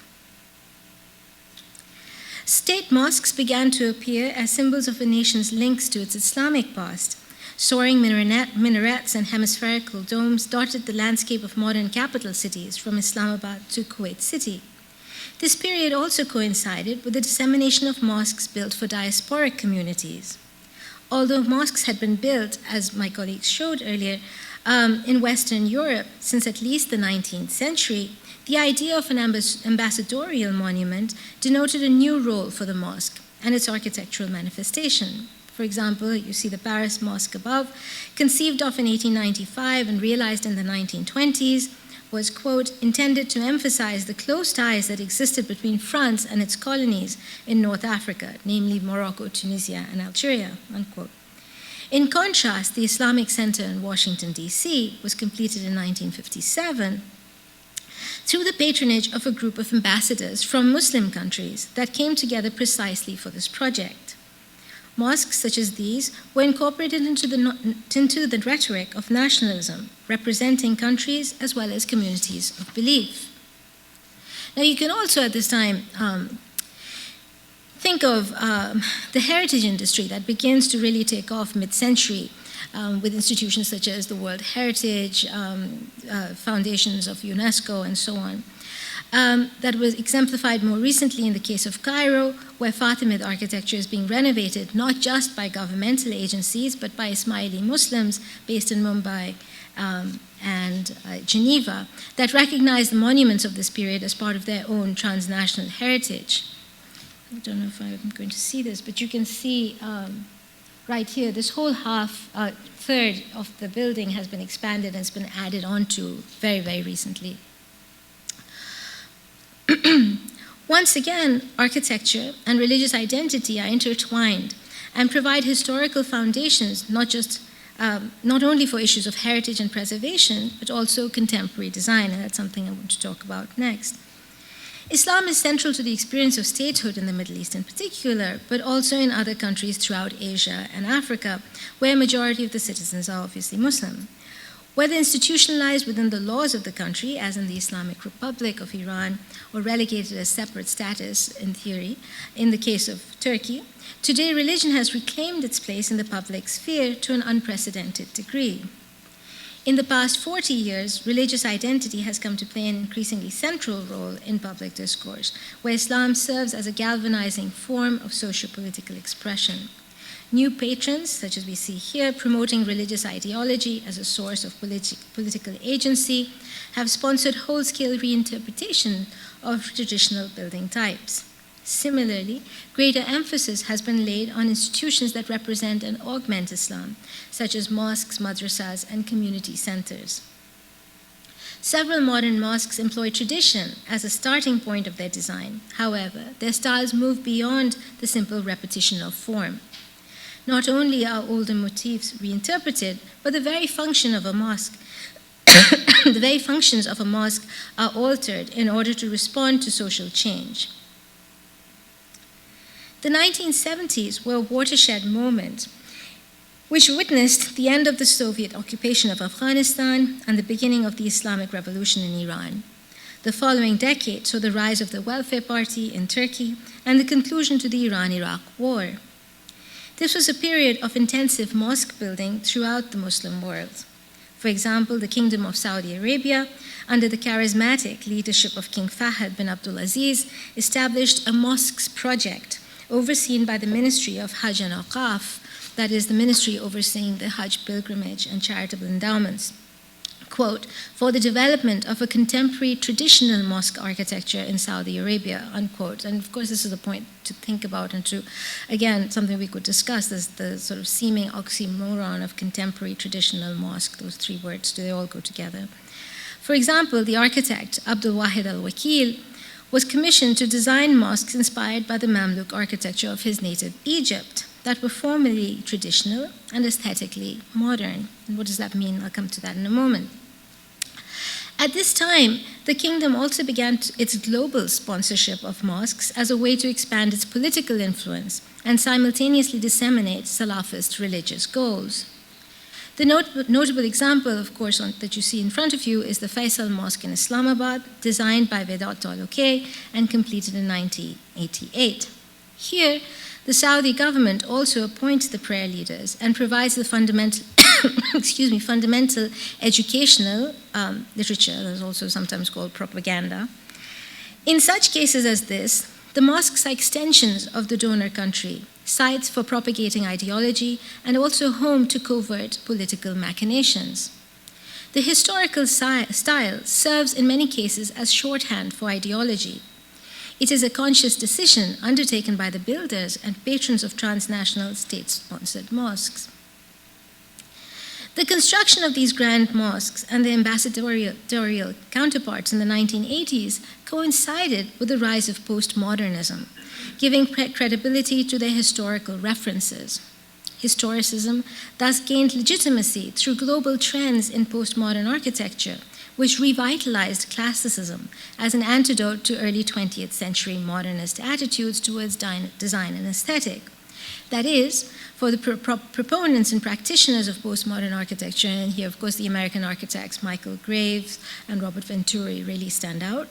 State mosques began to appear as symbols of a nation's links to its Islamic past. Soaring minarets and hemispherical domes dotted the landscape of modern capital cities from Islamabad to Kuwait City. This period also coincided with the dissemination of mosques built for diasporic communities. Although mosques had been built, as my colleagues showed earlier, in Western Europe since at least the 19th century, the idea of an ambassadorial monument denoted a new role for the mosque and its architectural manifestation. For example, you see the Paris Mosque above, conceived of in 1895 and realized in the 1920s, was, quote, intended to emphasize the close ties that existed between France and its colonies in North Africa, namely Morocco, Tunisia, and Algeria, unquote. In contrast, the Islamic Center in Washington, D.C. was completed in 1957 through the patronage of a group of ambassadors from Muslim countries that came together precisely for this project. Mosques such as these were incorporated into the rhetoric of nationalism, representing countries as well as communities of belief. Now, you can also at this time think of the heritage industry that begins to really take off mid-century with institutions such as the World Heritage, foundations of UNESCO, and so on. That was exemplified more recently in the case of Cairo, where Fatimid architecture is being renovated not just by governmental agencies, but by Ismaili Muslims based in Mumbai and Geneva, that recognize the monuments of this period as part of their own transnational heritage. I don't know if I'm going to see this, but you can see right here, this whole third of the building has been expanded and has been added onto very, very recently. Once again, architecture and religious identity are intertwined and provide historical foundations, not only for issues of heritage and preservation, but also contemporary design, and that's something I want to talk about next. Islam is central to the experience of statehood in the Middle East in particular, but also in other countries throughout Asia and Africa, where a majority of the citizens are obviously Muslim. Whether institutionalized within the laws of the country, as in the Islamic Republic of Iran, or relegated as separate status in theory, in the case of Turkey, today religion has reclaimed its place in the public sphere to an unprecedented degree. In the past 40 years, religious identity has come to play an increasingly central role in public discourse, where Islam serves as a galvanizing form of socio-political expression. New patrons, such as we see here, promoting religious ideology as a source of political agency, have sponsored whole-scale reinterpretation of traditional building types. Similarly, greater emphasis has been laid on institutions that represent and augment Islam, such as mosques, madrasas, and community centers. Several modern mosques employ tradition as a starting point of their design. However, their styles move beyond the simple repetition of form. Not only are older motifs reinterpreted, but the very function of a mosque the very functions of a mosque are altered in order to respond to social change. The 1970s were a watershed moment which witnessed the end of the Soviet occupation of Afghanistan and the beginning of the Islamic Revolution in Iran. The following decade saw the rise of the Welfare Party in Turkey and the conclusion to the Iran-Iraq War. This was a period of intensive mosque building throughout the Muslim world. For example, the Kingdom of Saudi Arabia, under the charismatic leadership of King Fahd bin Abdulaziz, established a mosques project overseen by the Ministry of Hajj and Awqaf, that is, the ministry overseeing the Hajj pilgrimage and charitable endowments, quote, for the development of a contemporary traditional mosque architecture in Saudi Arabia, unquote. And of course, this is a point to think about and to, again, something we could discuss, is the sort of seeming oxymoron of contemporary traditional mosque. Those three words, do they all go together? For example, the architect, Abdul Wahid al-Wakil, was commissioned to design mosques inspired by the Mamluk architecture of his native Egypt that were formally traditional and aesthetically modern. And what does that mean? I'll come to that in a moment. At this time, the kingdom also began its global sponsorship of mosques as a way to expand its political influence and simultaneously disseminate Salafist religious goals. The notable example, of course, that you see in front of you is the Faisal Mosque in Islamabad, designed by Vedat Taluqe and completed in 1988. Here, the Saudi government also appoints the prayer leaders and provides the fundamental educational literature, that's also sometimes called propaganda. In such cases as this, the mosques are extensions of the donor country, sites for propagating ideology, and also home to covert political machinations. The historical style serves in many cases as shorthand for ideology. It is a conscious decision undertaken by the builders and patrons of transnational state-sponsored mosques. The construction of these grand mosques and their ambassadorial counterparts in the 1980s coincided with the rise of postmodernism, giving credibility to their historical references. Historicism thus gained legitimacy through global trends in postmodern architecture, which revitalized classicism as an antidote to early 20th century modernist attitudes towards design and aesthetic. That is, for the proponents and practitioners of postmodern architecture, and here, of course, the American architects Michael Graves and Robert Venturi really stand out,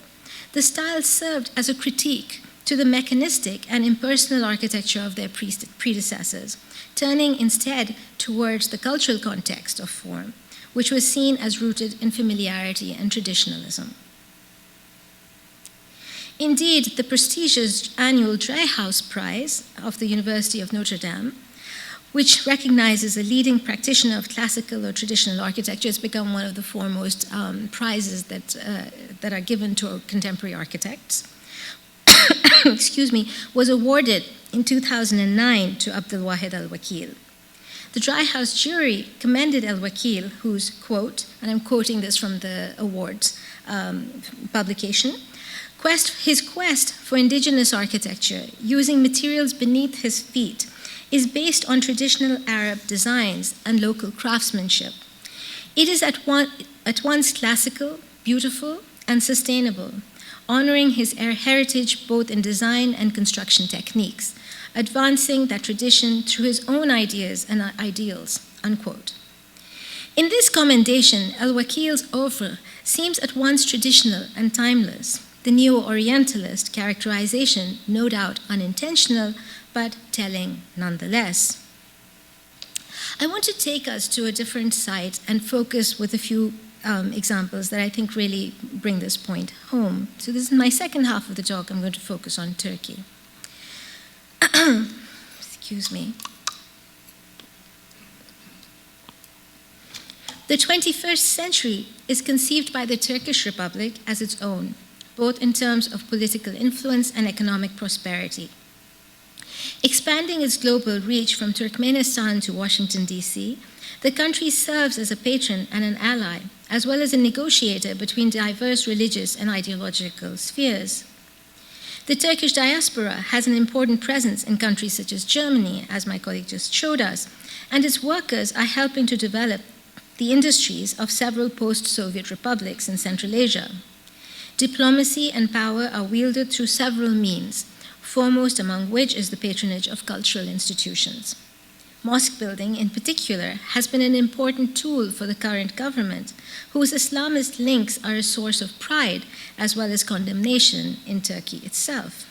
the style served as a critique to the mechanistic and impersonal architecture of their predecessors, turning instead towards the cultural context of form, which was seen as rooted in familiarity and traditionalism. Indeed, the prestigious annual Dryhouse Prize of the University of Notre Dame, which recognizes a leading practitioner of classical or traditional architecture, has become one of the foremost prizes that are given to contemporary architects, excuse me, was awarded in 2009 to Abdul Wahid Al-Wakil. The Dryhouse jury commended Al-Wakil, whose, quote, and I'm quoting this from the awards publication, his quest for indigenous architecture using materials beneath his feet is based on traditional Arab designs and local craftsmanship. It is at once classical, beautiful, and sustainable, honoring his heritage both in design and construction techniques, advancing that tradition through his own ideas and ideals, unquote. In this commendation, Al-Wakil's oeuvre seems at once traditional and timeless, the neo-Orientalist characterization, no doubt unintentional, but telling nonetheless. I want to take us to a different site and focus with a few examples that I think really bring this point home. So this is my second half of the talk. I'm going to focus on Turkey. Excuse me. The 21st century is conceived by the Turkish Republic as its own, both in terms of political influence and economic prosperity. Expanding its global reach from Turkmenistan to Washington, D.C., the country serves as a patron and an ally, as well as a negotiator between diverse religious and ideological spheres. The Turkish diaspora has an important presence in countries such as Germany, as my colleague just showed us, and its workers are helping to develop the industries of several post-Soviet republics in Central Asia. Diplomacy and power are wielded through several means, foremost among which is the patronage of cultural institutions. Mosque building, in particular, has been an important tool for the current government, whose Islamist links are a source of pride as well as condemnation in Turkey itself.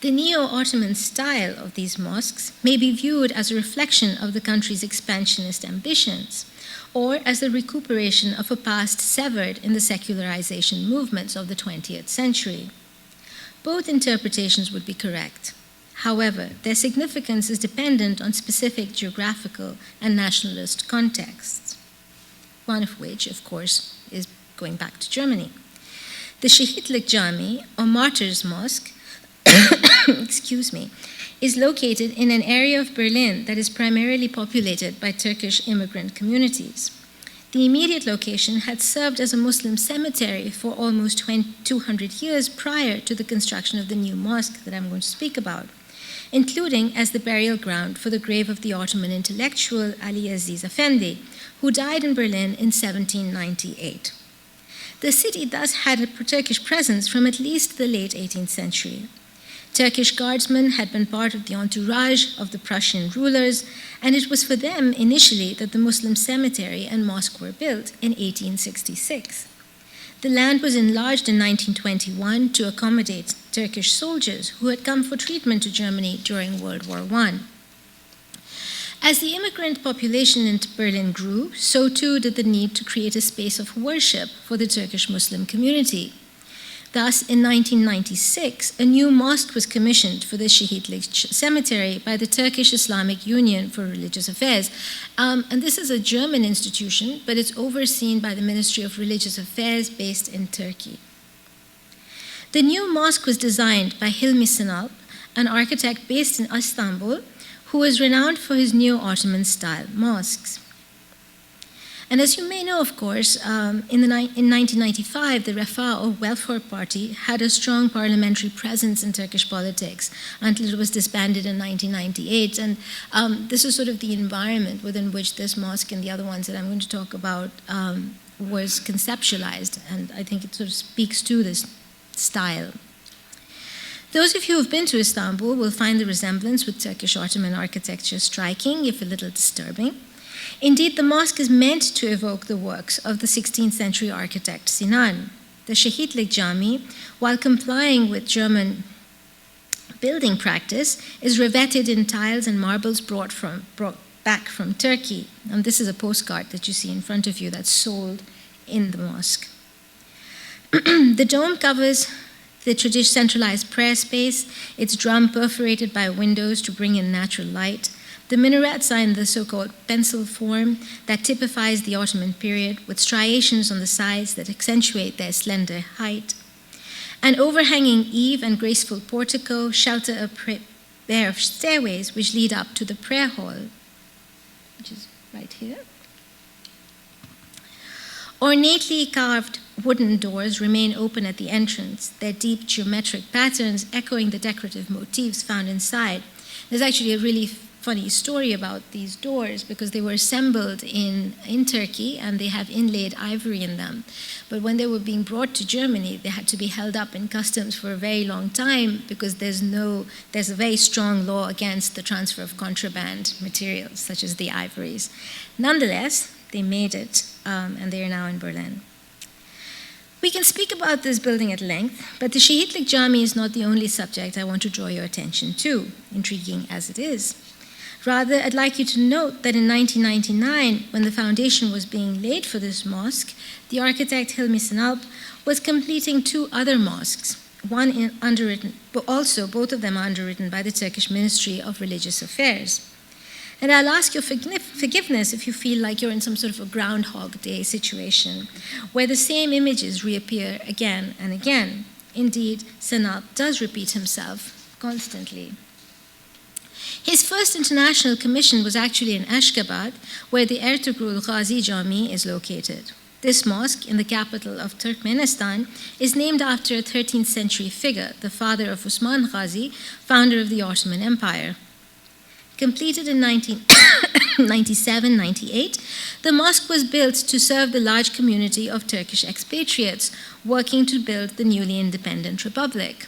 The neo-Ottoman style of these mosques may be viewed as a reflection of the country's expansionist ambitions, or as the recuperation of a past severed in the secularization movements of the 20th century. Both interpretations would be correct. However, their significance is dependent on specific geographical and nationalist contexts, one of which, of course, is going back to Germany. The Şehitlik Cami, or Martyrs Mosque, excuse me, is located in an area of Berlin that is primarily populated by Turkish immigrant communities. The immediate location had served as a Muslim cemetery for almost 200 years prior to the construction of the new mosque that I'm going to speak about, including as the burial ground for the grave of the Ottoman intellectual Ali Aziz Effendi, who died in Berlin in 1798. The city thus had a Turkish presence from at least the late 18th century. Turkish guardsmen had been part of the entourage of the Prussian rulers, and it was for them initially that the Muslim cemetery and mosque were built in 1866. The land was enlarged in 1921 to accommodate Turkish soldiers who had come for treatment to Germany during World War I. As the immigrant population in Berlin grew, so too did the need to create a space of worship for the Turkish Muslim community. Thus, in 1996, a new mosque was commissioned for the Şehitlik Cemetery by the Turkish Islamic Union for Religious Affairs. And this is a German institution, but it's overseen by the Ministry of Religious Affairs based in Turkey. The new mosque was designed by Hilmi Sinalp, an architect based in Istanbul, who was renowned for his neo-Ottoman style mosques. And as you may know, of course, in 1995, the Refah, or Welfare Party, had a strong parliamentary presence in Turkish politics until it was disbanded in 1998. And this is sort of the environment within which this mosque and the other ones that I'm going to talk about was conceptualized. And I think it sort of speaks to this style. Those of you who have been to Istanbul will find the resemblance with Turkish Ottoman architecture striking, if a little disturbing. Indeed, the mosque is meant to evoke the works of the 16th century architect Sinan. The Şehitlik Cami, while complying with German building practice, is revetted in tiles and marbles brought back from Turkey. And this is a postcard that you see in front of you that's sold in the mosque. The dome covers the traditional centralized prayer space, its drum perforated by windows to bring in natural light. The minarets are in the so-called pencil form that typifies the Ottoman period, with striations on the sides that accentuate their slender height. An overhanging eave and graceful portico shelter a pair of stairways which lead up to the prayer hall, which is right here. Ornately carved wooden doors remain open at the entrance, their deep geometric patterns echoing the decorative motifs found inside. There's actually a really funny story about these doors because they were assembled in Turkey and they have inlaid ivory in them. But when they were being brought to Germany, they had to be held up in customs for a very long time because there's a very strong law against the transfer of contraband materials, such as the ivories. Nonetheless, they made it, and they are now in Berlin. We can speak about this building at length, but the Şehitlik Cami is not the only subject I want to draw your attention to, intriguing as it is. Rather, I'd like you to note that in 1999, when the foundation was being laid for this mosque, the architect Hilmi Sinalp was completing two other mosques, both of them are underwritten by the Turkish Ministry of Religious Affairs. And I'll ask your forgiveness if you feel like you're in some sort of a Groundhog Day situation, where the same images reappear again and again. Indeed, Sinalp does repeat himself constantly. His first international commission was actually in Ashgabat, where the Ertugrul Ghazi Jami is located. This mosque, in the capital of Turkmenistan, is named after a 13th century figure, the father of Osman Ghazi, founder of the Ottoman Empire. Completed in 1997-98, the mosque was built to serve the large community of Turkish expatriates working to build the newly independent republic.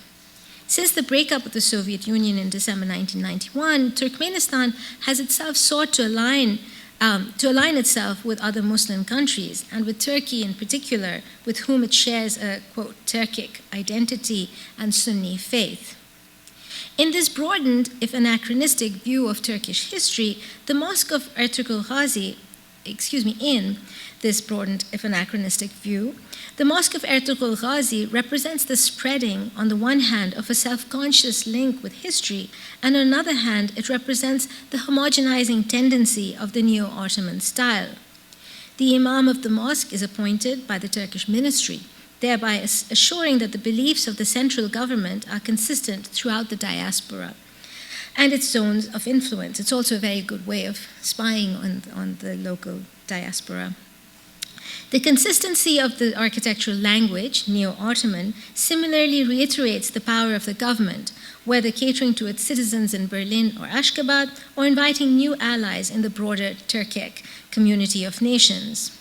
Since the breakup of the Soviet Union in December 1991, Turkmenistan has itself sought to align itself with other Muslim countries, and with Turkey in particular, with whom it shares a, quote, Turkic identity and Sunni faith. In this broadened, if anachronistic, view of Turkish history, the Mosque of Ertugrul Ghazi, in this broadened, if anachronistic view, the Mosque of Ertugrul Ghazi represents the spreading, on the one hand, of a self-conscious link with history, and on the other hand, it represents the homogenizing tendency of the Neo-Ottoman style. The Imam of the mosque is appointed by the Turkish ministry, thereby assuring that the beliefs of the central government are consistent throughout the diaspora and its zones of influence. It's also a very good way of spying on the local diaspora. The consistency of the architectural language, Neo-Ottoman, similarly reiterates the power of the government, whether catering to its citizens in Berlin or Ashgabat, or inviting new allies in the broader Turkic community of nations.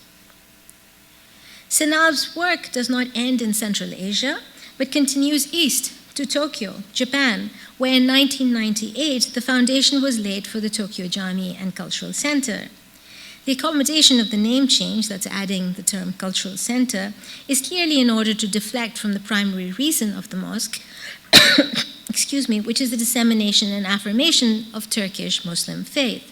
Sinalp's work does not end in Central Asia, but continues east to Tokyo, Japan, where in 1998 the foundation was laid for the Tokyo Jami and Cultural Center. The accommodation of the name change, that's adding the term cultural center, is clearly in order to deflect from the primary reason of the mosque, which is the dissemination and affirmation of Turkish Muslim faith.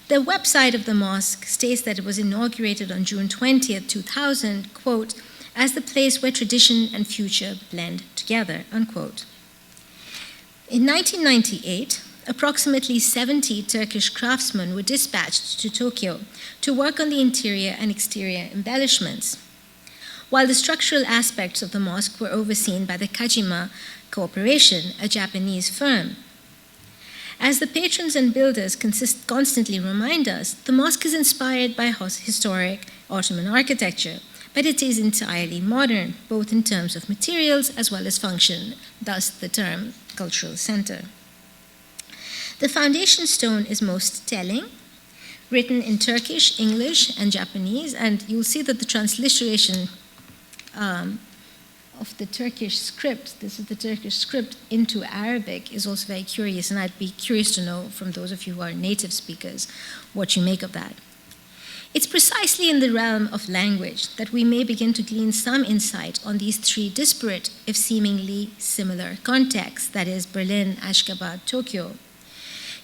The website of the mosque states that it was inaugurated on June 20th, 2000, quote, as the place where tradition and future blend together, unquote. In 1998, approximately 70 Turkish craftsmen were dispatched to Tokyo to work on the interior and exterior embellishments, while the structural aspects of the mosque were overseen by the Kajima Corporation, a Japanese firm. As the patrons and builders constantly remind us, the mosque is inspired by historic Ottoman architecture, but it is entirely modern, both in terms of materials as well as function, thus the term cultural center. The foundation stone is most telling, written in Turkish, English, and Japanese, and you'll see that the transliteration of the Turkish script, this is the Turkish script, into Arabic is also very curious, and I'd be curious to know from those of you who are native speakers what you make of that. It's precisely in the realm of language that we may begin to glean some insight on these three disparate, if seemingly similar, contexts, that is, Berlin, Ashgabat, Tokyo.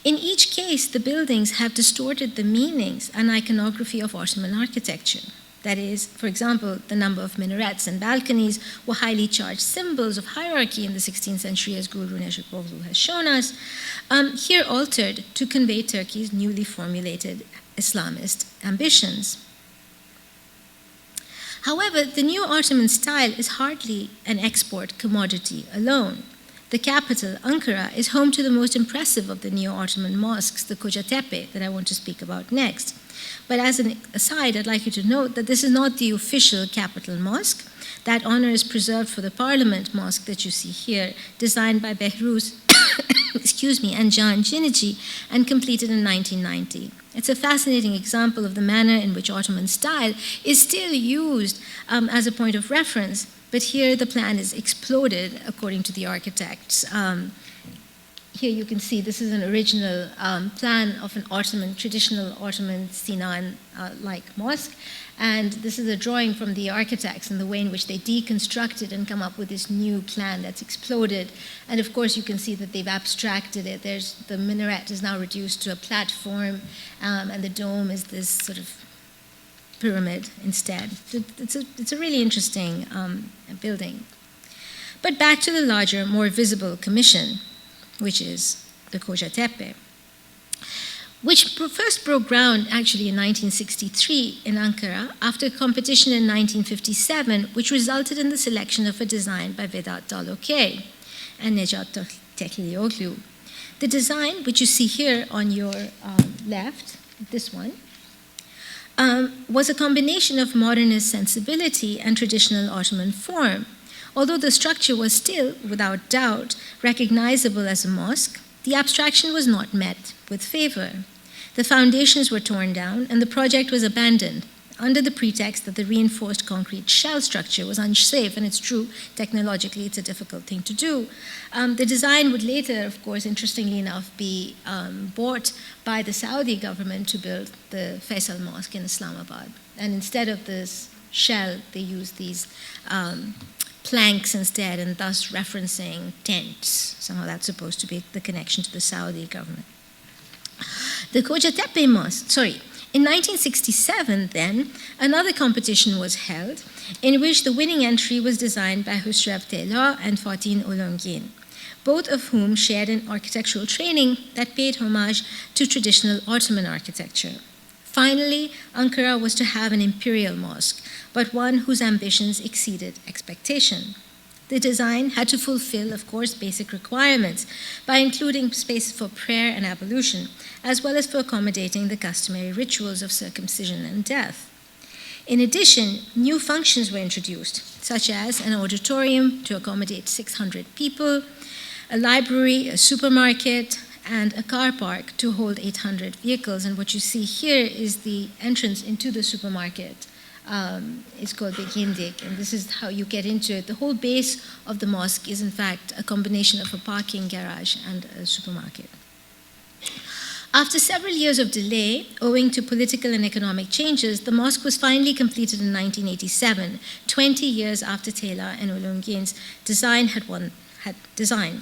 In each case, the buildings have distorted the meanings and iconography of Ottoman architecture. That is, for example, the number of minarets and balconies were highly charged symbols of hierarchy in the 16th century, as Gul Runeşoğlu has shown us, here altered to convey Turkey's newly formulated Islamist ambitions. However, the new Ottoman style is hardly an export commodity alone. The capital, Ankara, is home to the most impressive of the neo-Ottoman mosques, the Kocatepe, that I want to speak about next. But as an aside, I'd like you to note that this is not the official capital mosque. That honor is preserved for the Parliament Mosque that you see here, designed by Behruz and Can Cinici, and completed in 1990. It's a fascinating example of the manner in which Ottoman style is still used as a point of reference, but here the plan is exploded according to the architects. Here you can see this is an original plan of an traditional Ottoman Sinan-like mosque, and this is a drawing from the architects and the way in which they deconstructed and come up with this new plan that's exploded. And of course you can see that they've abstracted it. The minaret is now reduced to a platform, and the dome is this sort of pyramid instead. It's a really interesting building. But back to the larger, more visible commission, which is the Kocatepe, which first broke ground actually in 1963 in Ankara after a competition in 1957, which resulted in the selection of a design by Vedat Dalokay and Necat Teklioglu. The design, which you see here on your left, this one, was a combination of modernist sensibility and traditional Ottoman form. Although the structure was still, without doubt, recognizable as a mosque, the abstraction was not met with favor. The foundations were torn down and the project was abandoned under the pretext that the reinforced concrete shell structure was unsafe, and it's true, technologically it's a difficult thing to do. The design would later, of course, interestingly enough, be bought by the Saudi government to build the Faisal Mosque in Islamabad. And instead of this shell, they used these planks instead, and thus referencing tents. Somehow that's supposed to be the connection to the Saudi government. The Kocatepe Mosque, in 1967 then, another competition was held in which the winning entry was designed by Hüsrev Tela and Fatih Ulungin, both of whom shared an architectural training that paid homage to traditional Ottoman architecture. Finally, Ankara was to have an imperial mosque, but one whose ambitions exceeded expectation. The design had to fulfill, of course, basic requirements by including space for prayer and ablution, as well as for accommodating the customary rituals of circumcision and death. In addition, new functions were introduced, such as an auditorium to accommodate 600 people, a library, a supermarket, and a car park to hold 800 vehicles. And what you see here is the entrance into the supermarket. It's called the Gindik, and this is how you get into it. The whole base of the mosque is, in fact, a combination of a parking garage and a supermarket. After several years of delay, owing to political and economic changes, the mosque was finally completed in 1987, 20 years after Tela and Ulungin's design had designed.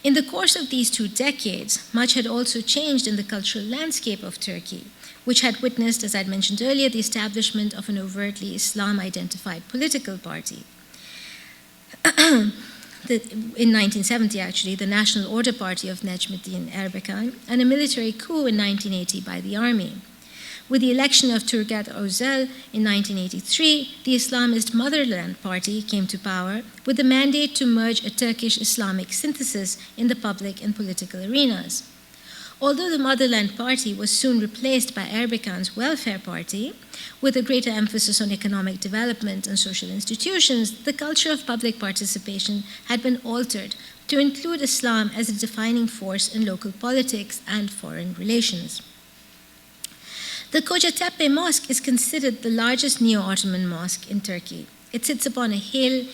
In the course of these 2 decades, much had also changed in the cultural landscape of Turkey, which had witnessed, as I'd mentioned earlier, the establishment of an overtly Islam-identified political party. In 1970, actually, the National Order Party of Necmettin Erbakan, and a military coup in 1980 by the army. With the election of Turgut Özel in 1983, the Islamist Motherland Party came to power with the mandate to merge a Turkish Islamic synthesis in the public and political arenas. Although the Motherland Party was soon replaced by Erbakan's Welfare Party, with a greater emphasis on economic development and social institutions, the culture of public participation had been altered to include Islam as a defining force in local politics and foreign relations. The Kocatepe Mosque is considered the largest Neo-Ottoman mosque in Turkey. It sits upon a hill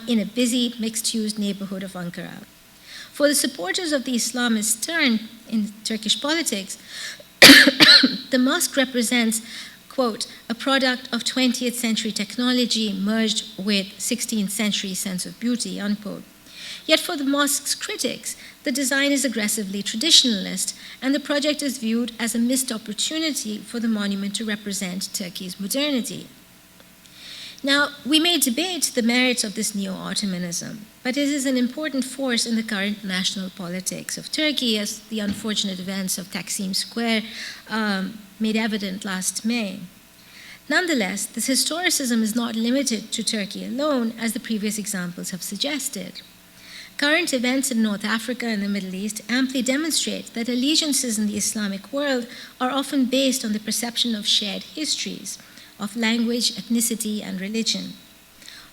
in a busy, mixed-use neighborhood of Ankara. For the supporters of the Islamist turn in Turkish politics, the mosque represents, quote, a product of 20th century technology merged with 16th century sense of beauty, unquote. Yet for the mosque's critics, the design is aggressively traditionalist, and the project is viewed as a missed opportunity for the monument to represent Turkey's modernity. Now, we may debate the merits of this neo-Ottomanism, but it is an important force in the current national politics of Turkey, as the unfortunate events of Taksim Square made evident last May. Nonetheless, this historicism is not limited to Turkey alone, as the previous examples have suggested. Current events in North Africa and the Middle East amply demonstrate that allegiances in the Islamic world are often based on the perception of shared histories, of language, ethnicity, and religion.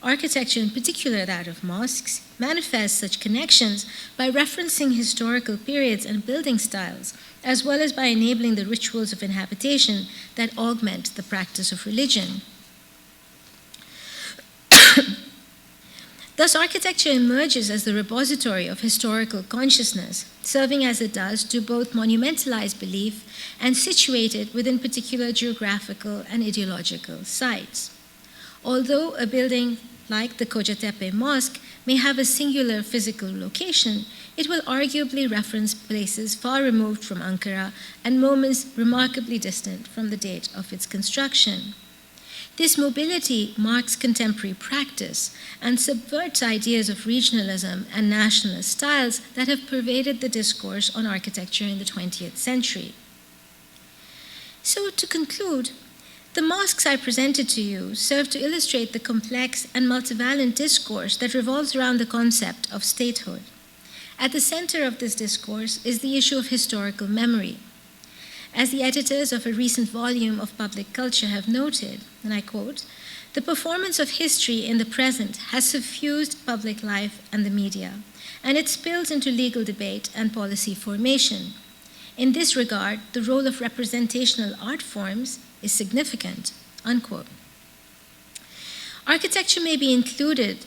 Architecture, in particular that of mosques, manifests such connections by referencing historical periods and building styles, as well as by enabling the rituals of inhabitation that augment the practice of religion. Thus, architecture emerges as the repository of historical consciousness, serving as it does to both monumentalize belief and situate it within particular geographical and ideological sites. Although a building like the Kocatepe Mosque may have a singular physical location, it will arguably reference places far removed from Ankara and moments remarkably distant from the date of its construction. This mobility marks contemporary practice and subverts ideas of regionalism and nationalist styles that have pervaded the discourse on architecture in the 20th century. So, to conclude, the mosques I presented to you serve to illustrate the complex and multivalent discourse that revolves around the concept of statehood. At the center of this discourse is the issue of historical memory. As the editors of a recent volume of Public Culture have noted, and I quote, "The performance of history in the present has suffused public life and the media, and it spills into legal debate and policy formation. In this regard, the role of representational art forms is significant," unquote. Architecture may be included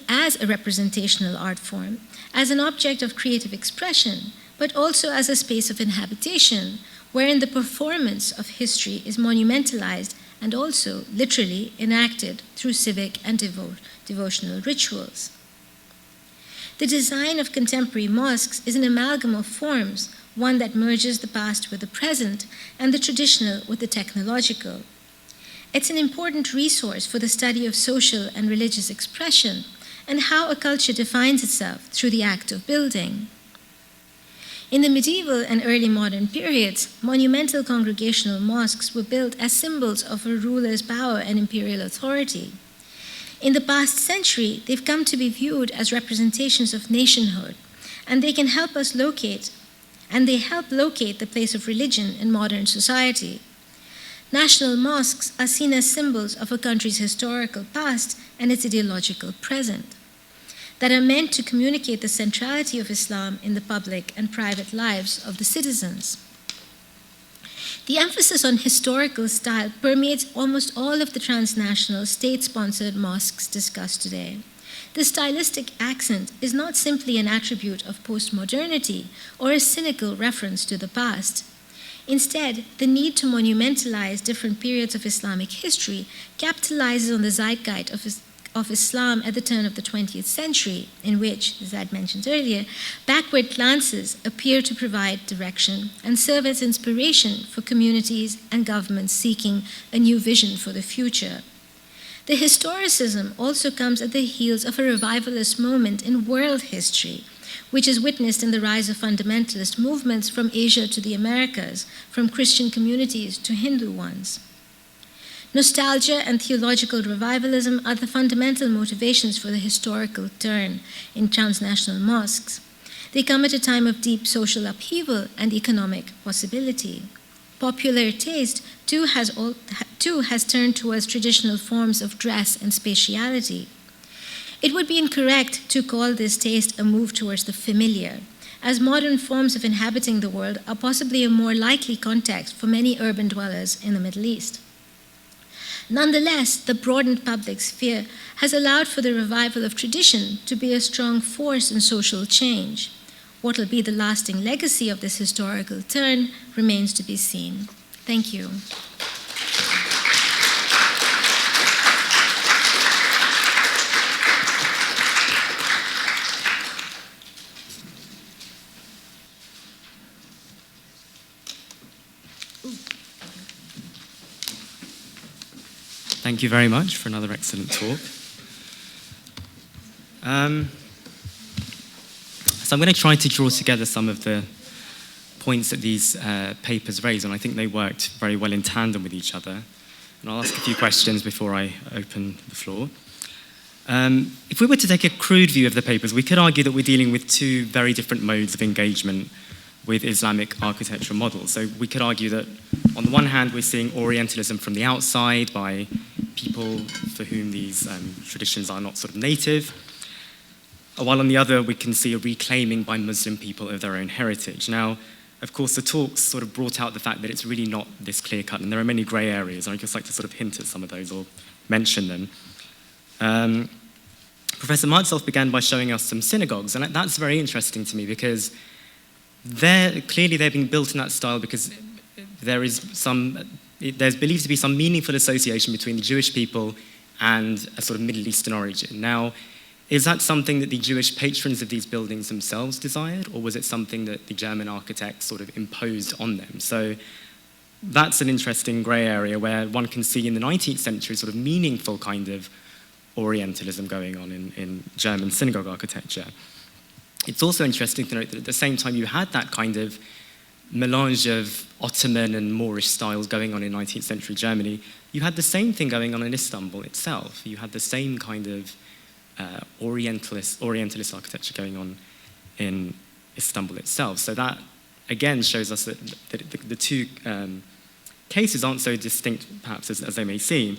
as a representational art form, as an object of creative expression, but also as a space of inhabitation, wherein the performance of history is monumentalized and also literally enacted through civic and devotional rituals. The design of contemporary mosques is an amalgam of forms, one that merges the past with the present and the traditional with the technological. It's an important resource for the study of social and religious expression and how a culture defines itself through the act of building. In the medieval and early modern periods, monumental congregational mosques were built as symbols of a ruler's power and imperial authority. In the past century, they've come to be viewed as representations of nationhood, and they help locate the place of religion in modern society. National mosques are seen as symbols of a country's historical past and its ideological present, that are meant to communicate the centrality of Islam in the public and private lives of the citizens. The emphasis on historical style permeates almost all of the transnational state-sponsored mosques discussed today. The stylistic accent is not simply an attribute of postmodernity or a cynical reference to the past. Instead, the need to monumentalize different periods of Islamic history capitalizes on the zeitgeist of Islam at the turn of the 20th century, in which, as I'd mentioned earlier, backward glances appear to provide direction and serve as inspiration for communities and governments seeking a new vision for the future. The historicism also comes at the heels of a revivalist moment in world history, which is witnessed in the rise of fundamentalist movements from Asia to the Americas, from Christian communities to Hindu ones. Nostalgia and theological revivalism are the fundamental motivations for the historical turn in transnational mosques. They come at a time of deep social upheaval and economic possibility. Popular taste, too, has turned towards traditional forms of dress and spatiality. It would be incorrect to call this taste a move towards the familiar, as modern forms of inhabiting the world are possibly a more likely context for many urban dwellers in the Middle East. Nonetheless, the broadened public sphere has allowed for the revival of tradition to be a strong force in social change. What will be the lasting legacy of this historical turn remains to be seen. Thank you. Thank you very much for another excellent talk. So I'm going to try to draw together some of the points that these papers raise, and I think they worked very well in tandem with each other. And I'll ask a few questions before I open the floor. If we were to take a crude view of the papers, we could argue that we're dealing with two very different modes of engagement with Islamic architectural models. So we could argue that on the one hand, we're seeing Orientalism from the outside by people for whom these traditions are not sort of native, while on the other, we can see a reclaiming by Muslim people of their own heritage. Now, of course, the talks sort of brought out the fact that it's really not this clear-cut, and there are many grey areas, and I'd just like to sort of hint at some of those or mention them. Professor Marzolph began by showing us some synagogues, and that's very interesting to me because clearly they're being built in that style because there's believed to be some meaningful association between the Jewish people and a sort of Middle Eastern origin. Now, is that something that the Jewish patrons of these buildings themselves desired, or was it something that the German architects sort of imposed on them? So that's an interesting grey area where one can see in the 19th century sort of meaningful kind of Orientalism going on in German synagogue architecture. It's also interesting to note that at the same time you had that kind of melange of Ottoman and Moorish styles going on in 19th century Germany, you had the same thing going on in Istanbul itself. You had the same kind of Orientalist architecture going on in Istanbul itself. So that, again, shows us that the two cases aren't so distinct, perhaps, as they may seem.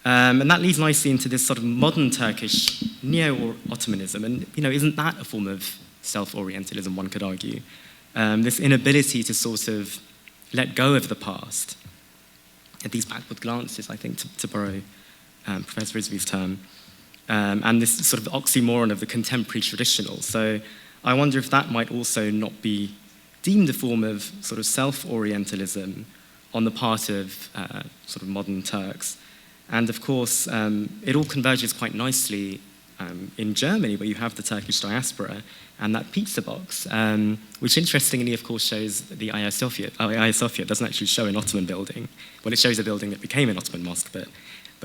And that leads nicely into this sort of modern Turkish neo-Ottomanism. And, isn't that a form of self-Orientalism, one could argue? This inability to sort of let go of the past. These backward glances, I think, to borrow Professor Rizvi's term. And this sort of oxymoron of the contemporary traditional. So I wonder if that might also not be deemed a form of sort of self-Orientalism on the part of sort of modern Turks. And of course, it all converges quite nicely in Germany, where you have the Turkish diaspora and that pizza box, which interestingly, of course, shows the Hagia Sophia. Hagia Sophia doesn't actually show an Ottoman building. Well, it shows a building that became an Ottoman mosque, but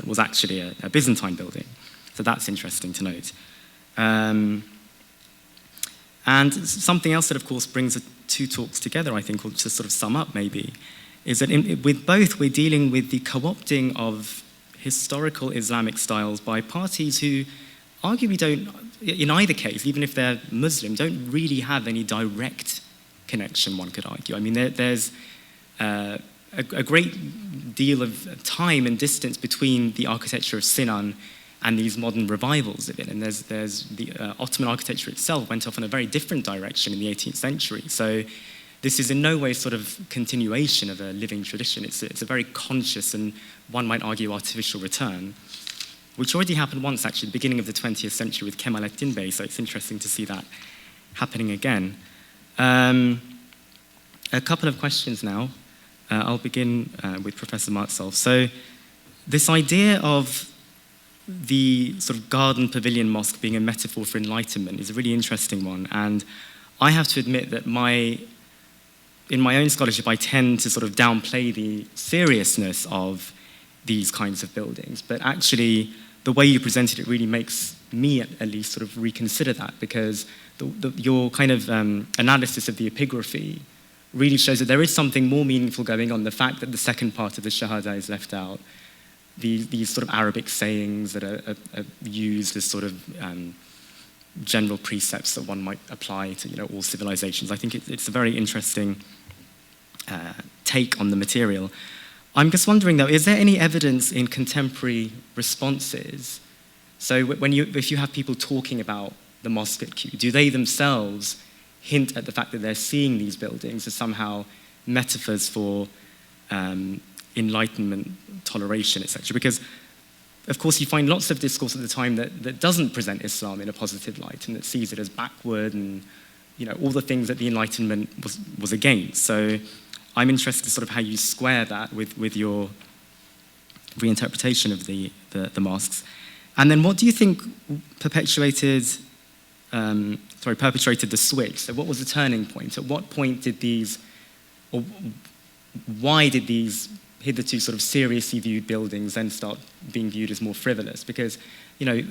was actually a Byzantine building. So that's interesting to note. And something else that, of course, brings the two talks together, I think, or to sort of sum up maybe, is that with both, we're dealing with the co-opting of historical Islamic styles by parties who arguably don't, in either case, even if they're Muslim, don't really have any direct connection, one could argue. I mean, there's a great deal of time and distance between the architecture of Sinan and these modern revivals of it. And there's the Ottoman architecture itself went off in a very different direction in the 18th century. So this is in no way sort of continuation of a living tradition. It's a very conscious and, one might argue, artificial return, which already happened once, actually, at the beginning of the 20th century with Kemalettin Bey, so it's interesting to see that happening again. A couple of questions now. I'll begin with Professor Marzolph. So this idea of the sort of garden pavilion mosque being a metaphor for enlightenment is a really interesting one, and I have to admit that in my own scholarship, I tend to sort of downplay the seriousness of these kinds of buildings, but actually the way you presented it really makes me at least sort of reconsider that, because your kind of analysis of the epigraphy really shows that there is something more meaningful going on. The fact that the second part of the Shahada is left out, these sort of Arabic sayings that are used as sort of general precepts that one might apply to all civilizations. I think it's a very interesting take on the material. I'm just wondering though, is there any evidence in contemporary responses? So if you have people talking about the mosque at Kew, do they themselves hint at the fact that they're seeing these buildings as somehow metaphors for enlightenment, toleration, etc.? Because of course, you find lots of discourse at the time that doesn't present Islam in a positive light and that sees it as backward and all the things that the Enlightenment was against. So I'm interested in sort of how you square that with your reinterpretation of the mosques. And then what do you think perpetrated the switch? So what was the turning point? At what point did these, or why did these hitherto sort of seriously viewed buildings then start being viewed as more frivolous? Because,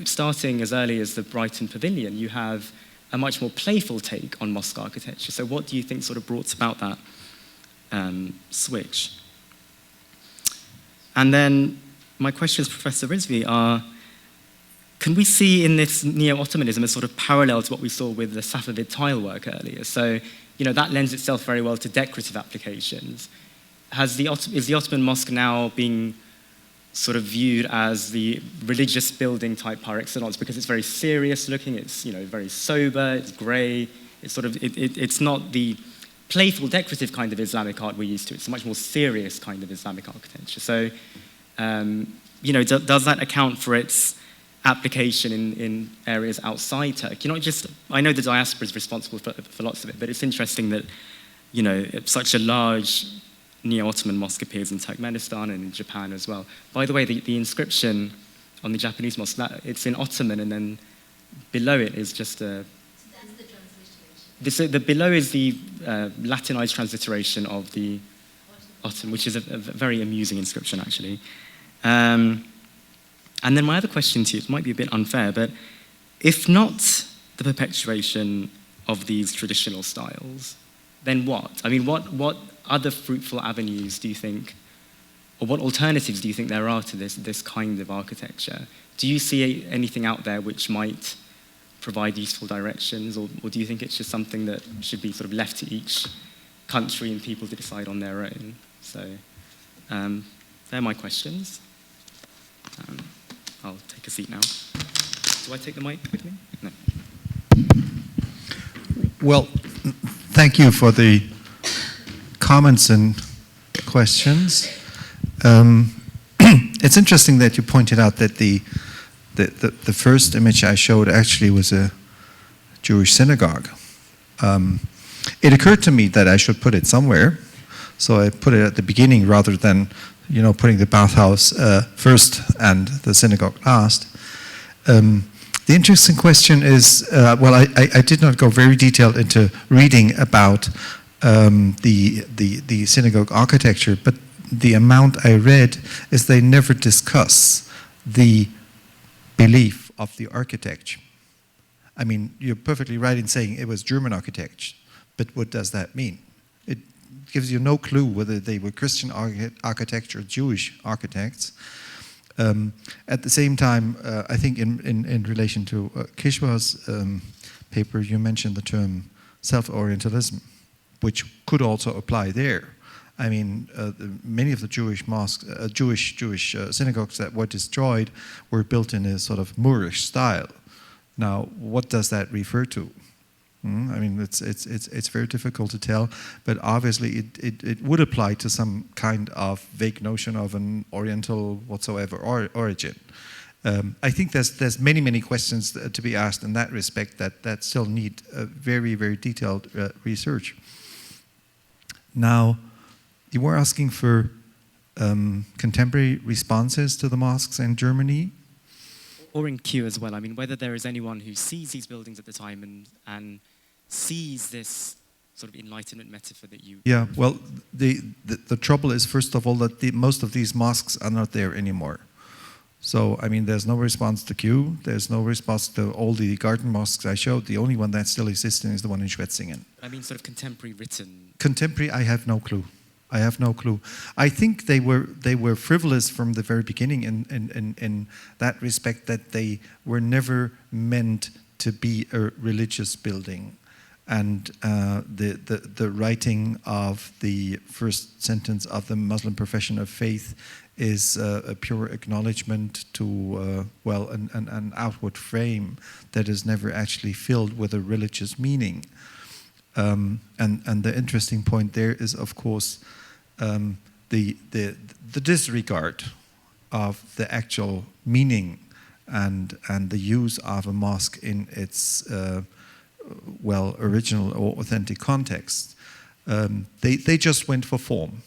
starting as early as the Brighton Pavilion, you have a much more playful take on mosque architecture. So what do you think sort of brought about that switch? And then my questions, Professor Rizvi, are, can we see in this neo-Ottomanism a sort of parallel to what we saw with the Safavid tile work earlier? So, that lends itself very well to decorative applications. Is the Ottoman mosque now being sort of viewed as the religious building type par excellence because it's very serious looking, it's very sober, it's grey, it's not the playful decorative kind of Islamic art we're used to, it's a much more serious kind of Islamic architecture. So, does that account for its application in areas outside Turkey? I know the diaspora is responsible for lots of it, but it's interesting that, such a large Neo-Ottoman mosque appears in Turkmenistan and in Japan as well. By the way, the inscription on the Japanese mosque, it's in Ottoman, and then below it is just a... So that's the transliteration? Below is the Latinized transliteration of the Ottoman, which is a very amusing inscription, actually. And then my other question to you, it might be a bit unfair, but if not the perpetuation of these traditional styles, then what? I mean, what other fruitful avenues do you think, or what alternatives do you think there are to this kind of architecture? Do you see anything out there which might provide useful directions, or do you think it's just something that should be sort of left to each country and people to decide on their own? So they're my questions. I'll take a seat now. Do I take the mic with me? No. Well, thank you for the comments and questions. It's interesting that you pointed out that the first image I showed actually was a Jewish synagogue. It occurred to me that I should put it somewhere, so I put it at the beginning rather than putting the bathhouse first and the synagogue last. The interesting question is, I did not go very detailed into reading about the synagogue architecture, but the amount I read is they never discuss the belief of the architect. I mean, you're perfectly right in saying it was German architecture, but what does that mean? It gives you no clue whether they were Christian architects or Jewish architects. At the same time, I think in relation to Kishwar's paper, you mentioned the term self-Orientalism, which could also apply there. I mean, many of the Jewish mosques, Jewish synagogues that were destroyed were built in a sort of Moorish style. Now, what does that refer to? I mean, it's very difficult to tell, but obviously it would apply to some kind of vague notion of an Oriental whatsoever origin. I think there's many questions to be asked in that respect that still need very, very detailed research. Now, you were asking for contemporary responses to the mosques in Germany? Or in Kew as well. I mean, whether there is anyone who sees these buildings at the time and sees this sort of Enlightenment metaphor that you... Yeah, well, the trouble is, first of all, that most of these mosques are not there anymore. So, I mean, there's no response to Kew, there's no response to all the garden mosques I showed. The only one that's still existing is the one in Göttingen. I mean, sort of contemporary written... Contemporary, I have no clue. I think they were frivolous from the very beginning in that respect, that they were never meant to be a religious building. And the writing of the first sentence of the Muslim profession of faith is a pure acknowledgement to, an outward frame that is never actually filled with a religious meaning. And the interesting point there is, of course, the disregard of the actual meaning and the use of a mosque in its original or authentic context. They just went for form.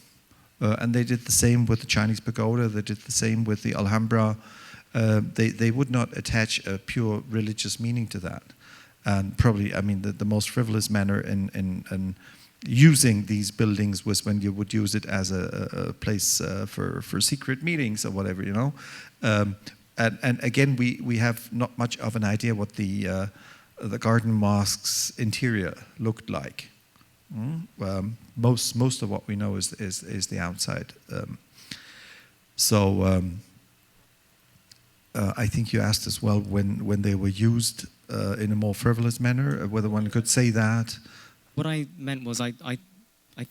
And they did the same with the Chinese pagoda, they did the same with the Alhambra. They would not attach a pure religious meaning to that. And probably, I mean, the most frivolous manner in using these buildings was when you would use it as a place for secret meetings or whatever, you know. And again, we have not much of an idea what the garden mosque's interior looked like. Most of what we know is the outside. I think you asked as well when they were used in a more frivolous manner, whether one could say that. What I meant was I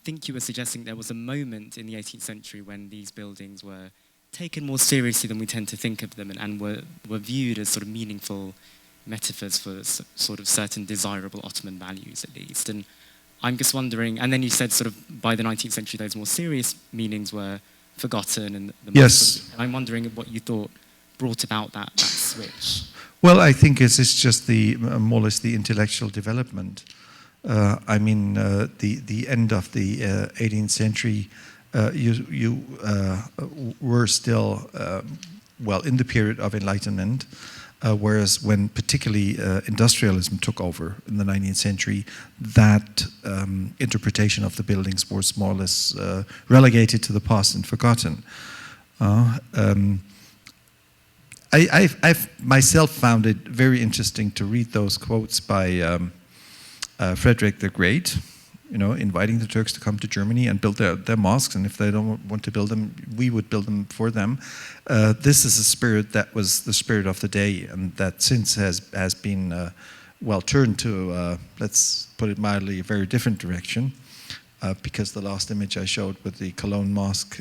think you were suggesting there was a moment in the 18th century when these buildings were taken more seriously than we tend to think of them, and were viewed as sort of meaningful metaphors for sort of certain desirable Ottoman values, at least. And I'm just wondering, and then you said sort of by the 19th century those more serious meanings were forgotten, and yes. And I'm wondering what you thought brought about that switch. Well, I think it's just more or less the intellectual development. I mean, the end of the 18th century, you were still in the period of Enlightenment. Whereas when particularly industrialism took over in the 19th century, that interpretation of the buildings was more or less relegated to the past and forgotten. I've myself found it very interesting to read those quotes by Frederick the Great, you know, inviting the Turks to come to Germany and build their mosques, and if they don't want to build them, we would build them for them. This is a spirit that was the spirit of the day, and that since has been turned to, let's put it mildly, a very different direction, because the last image I showed with the Cologne mosque,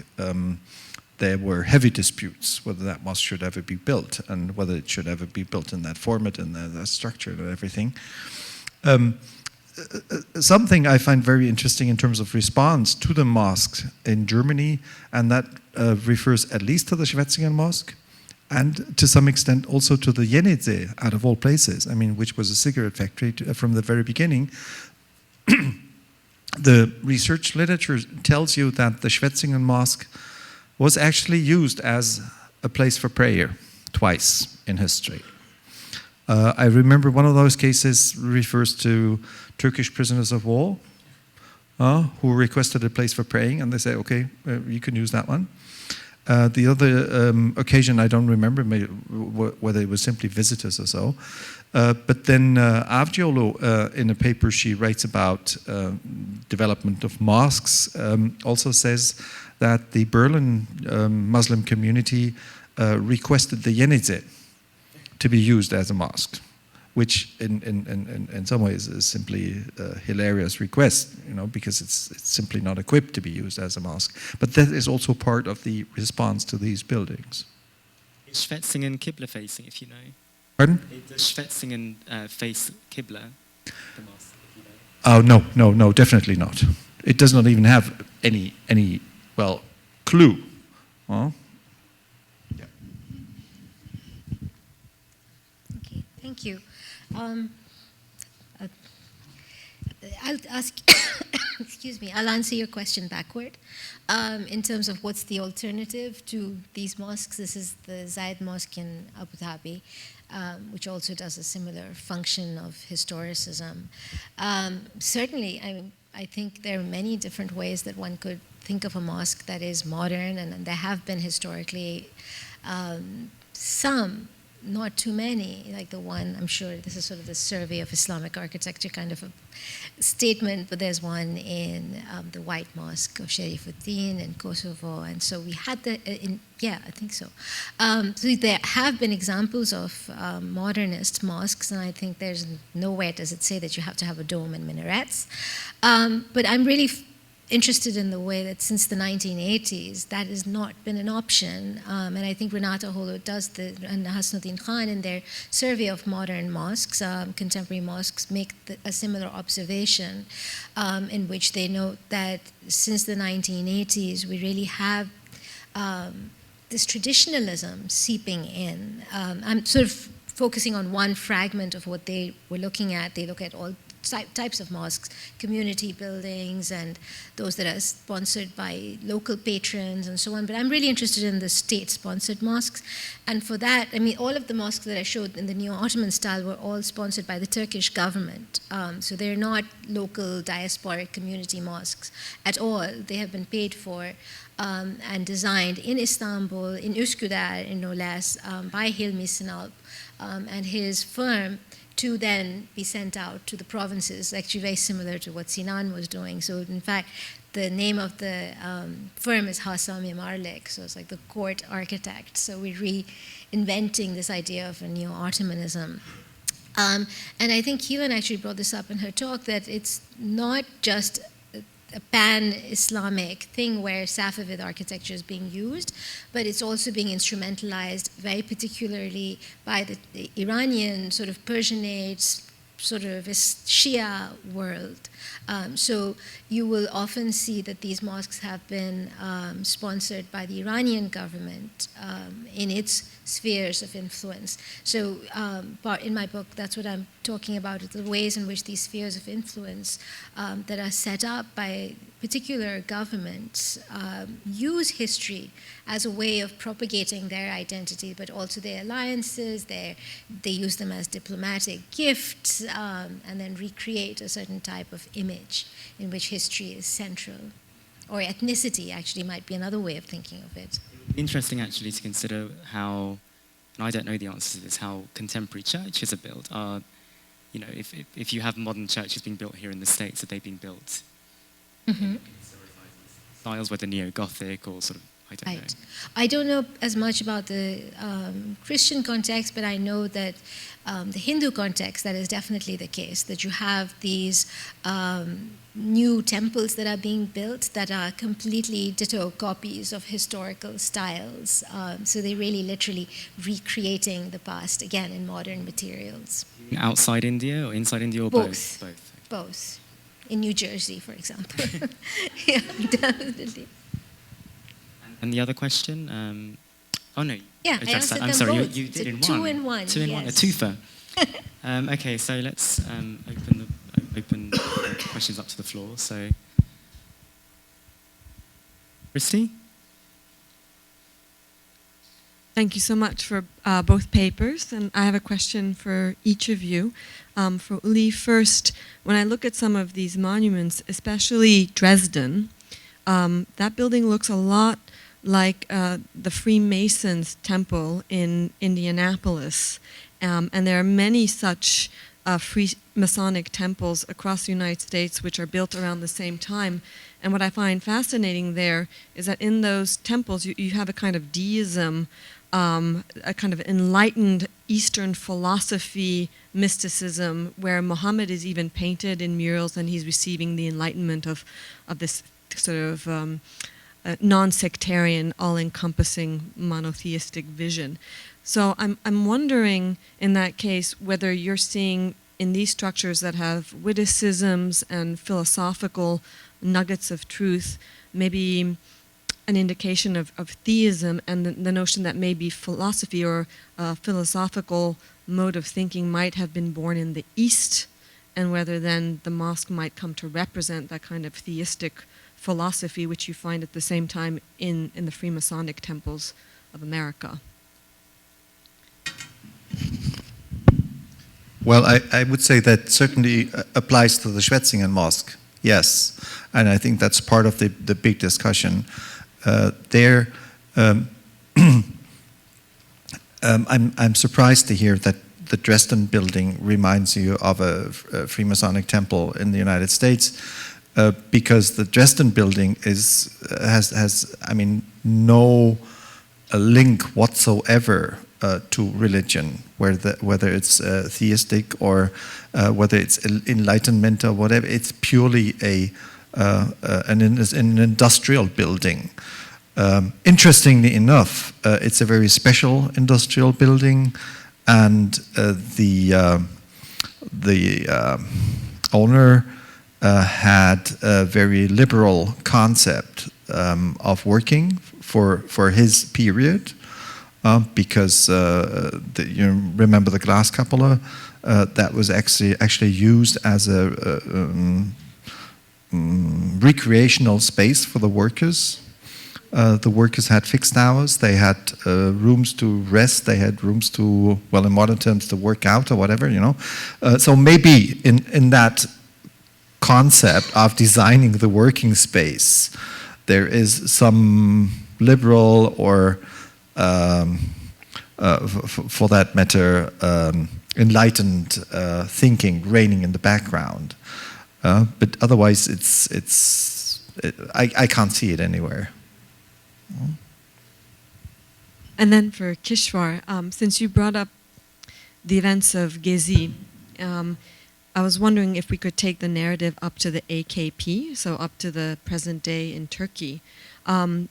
there were heavy disputes whether that mosque should ever be built, and whether it should ever be built in that format and that structure and everything. Something I find very interesting in terms of response to the mosques in Germany, and that refers at least to the Schwetzingen Mosque, and to some extent also to the Jenitze, out of all places, I mean, which was a cigarette factory from the very beginning. The research literature tells you that the Schwetzingen Mosque was actually used as a place for prayer twice in history. I remember one of those cases refers to Turkish prisoners of war who requested a place for praying, and they say, okay, you can use that one. The other occasion, I don't remember whether it was simply visitors or so. But then Avciolu, in a paper she writes about development of mosques, also says that the Berlin Muslim community requested the Jenitze to be used as a mosque, which in some ways is simply a hilarious request, you know, because it's simply not equipped to be used as a mosque. But that is also part of the response to these buildings. Is Schwetzingen Qibla facing, if you know? Pardon? Does Schwetzingen face Qibla, the mosque, if you know? Oh, no, definitely not. It does not even have any clue. Okay, thank you. I'll ask, excuse me, I'll answer your question backward. In terms of what's the alternative to these mosques, this is the Zayed Mosque in Abu Dhabi, which also does a similar function of historicism. Certainly, I think there are many different ways that one could think of a mosque that is modern, and there have been historically some not too many, like the one, I'm sure this is sort of the survey of Islamic architecture kind of a statement, but there's one in the White Mosque of Sharifuddin in Kosovo, and so we had yeah, I think so. So there have been examples of modernist mosques, and I think there's nowhere does it say that you have to have a dome and minarets. But I'm really interested in the way that since the 1980s, that has not been an option. And I think Renata Holo and Hasnuddin Khan in their survey of modern mosques, contemporary mosques, make a similar observation in which they note that since the 1980s, we really have this traditionalism seeping in. I'm sort of focusing on one fragment of what they were looking at. They look at all types of mosques, community buildings, and those that are sponsored by local patrons and so on. But I'm really interested in the state-sponsored mosques. And for that, I mean, all of the mosques that I showed in the Neo-Ottoman style were all sponsored by the Turkish government. So they're not local diasporic community mosques at all. They have been paid for and designed in Istanbul, in Üsküdar, no less, by Hilmi Sinalp and his firm, to then be sent out to the provinces, actually very similar to what Sinan was doing. So in fact, the name of the firm is Hassam Mimarlik, so it's like the court architect. So we're reinventing this idea of a neo-Ottomanism. And I think Keelan actually brought this up in her talk, that it's not just a pan-Islamic thing where Safavid architecture is being used, but it's also being instrumentalized very particularly by the Iranian sort of Persianate, sort of Shia world. So you will often see that these mosques have been sponsored by the Iranian government in its spheres of influence. So in my book, that's what I'm talking about, the ways in which these spheres of influence that are set up by particular governments use history as a way of propagating their identity, but also their alliances. They use them as diplomatic gifts and then recreate a certain type of image in which history is central. Or ethnicity actually might be another way of thinking of it. Interesting actually to consider how, and I don't know the answer to this, how contemporary churches are built. You know, if you have modern churches being built here in the States, have they been built in styles, whether neo-Gothic or sort of, I don't know. I don't know as much about the Christian context, but I know that the Hindu context, that is definitely the case, that you have these new temples that are being built that are completely ditto copies of historical styles. So they're really literally recreating the past, again, in modern materials. Outside India or inside India or both? Both. Both. In New Jersey, for example. Yeah, definitely. And the other question? Oh no. Yeah, I answered I'm them sorry, both. you did in one. Two in one. Two in one, a twofer. Okay, so let's open the questions up to the floor. So, Christy? Thank you so much for both papers, and I have a question for each of you. For Uli first, when I look at some of these monuments, especially Dresden, that building looks a lot like the Freemasons temple in Indianapolis. And there are many such Freemasonic temples across the United States which are built around the same time. And what I find fascinating there is that in those temples you have a kind of deism, a kind of enlightened Eastern philosophy, mysticism, where Muhammad is even painted in murals and he's receiving the enlightenment of this sort of non-sectarian, all-encompassing monotheistic vision. So I'm wondering, in that case, whether you're seeing in these structures that have witticisms and philosophical nuggets of truth, maybe an indication of theism and the notion that maybe philosophy or philosophical mode of thinking might have been born in the East, and whether then the mosque might come to represent that kind of theistic philosophy which you find at the same time in the Freemasonic temples of America. Well, I would say that certainly applies to the Schwetzingen Mosque, yes. And I think that's part of the big discussion. I'm surprised to hear that the Dresden building reminds you of a Freemasonic temple in the United States, because the Dresden building has I mean, no link whatsoever to religion, whether it's theistic or whether it's enlightenment or whatever. It's purely an industrial building. Interestingly enough, it's a very special industrial building, and the owner had a very liberal concept of working for his period, because you remember the glass cupola that was actually used as a recreational space for the workers. The workers had fixed hours, they had rooms to rest, they had rooms to, well, in modern terms, to work out or whatever, you know. So maybe in that concept of designing the working space, there is some liberal or, for that matter, enlightened thinking reigning in the background. But otherwise, I can't see it anywhere. And then for Kishwar, since you brought up the events of Gezi, I was wondering if we could take the narrative up to the AKP, so up to the present day in Turkey,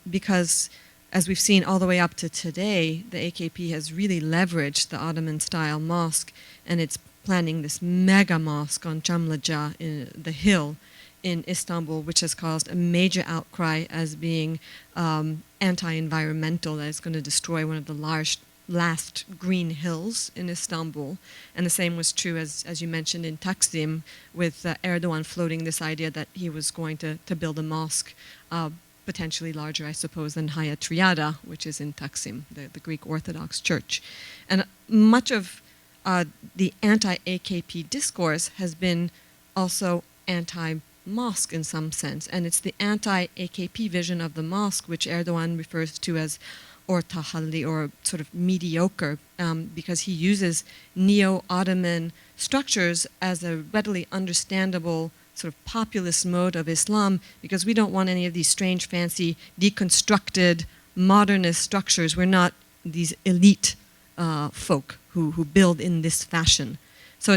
because as we've seen all the way up to today, the AKP has really leveraged the Ottoman-style mosque, and it's planning this mega mosque on Çamlıca, in the hill in Istanbul, which has caused a major outcry as being anti-environmental, that it's going to destroy one of the last green hills in Istanbul. And the same was true, as you mentioned, in Taksim, with Erdogan floating this idea that he was going to build a mosque potentially larger, I suppose, than Hagia Triada, which is in Taksim, the Greek Orthodox Church. And much of the anti-AKP discourse has been also anti-mosque in some sense, and it's the anti-AKP vision of the mosque which Erdogan refers to as orta halli, or sort of mediocre, because he uses neo-Ottoman structures as a readily understandable sort of populist mode of Islam, because we don't want any of these strange, fancy, deconstructed, modernist structures. We're not these elite folk who build in this fashion. So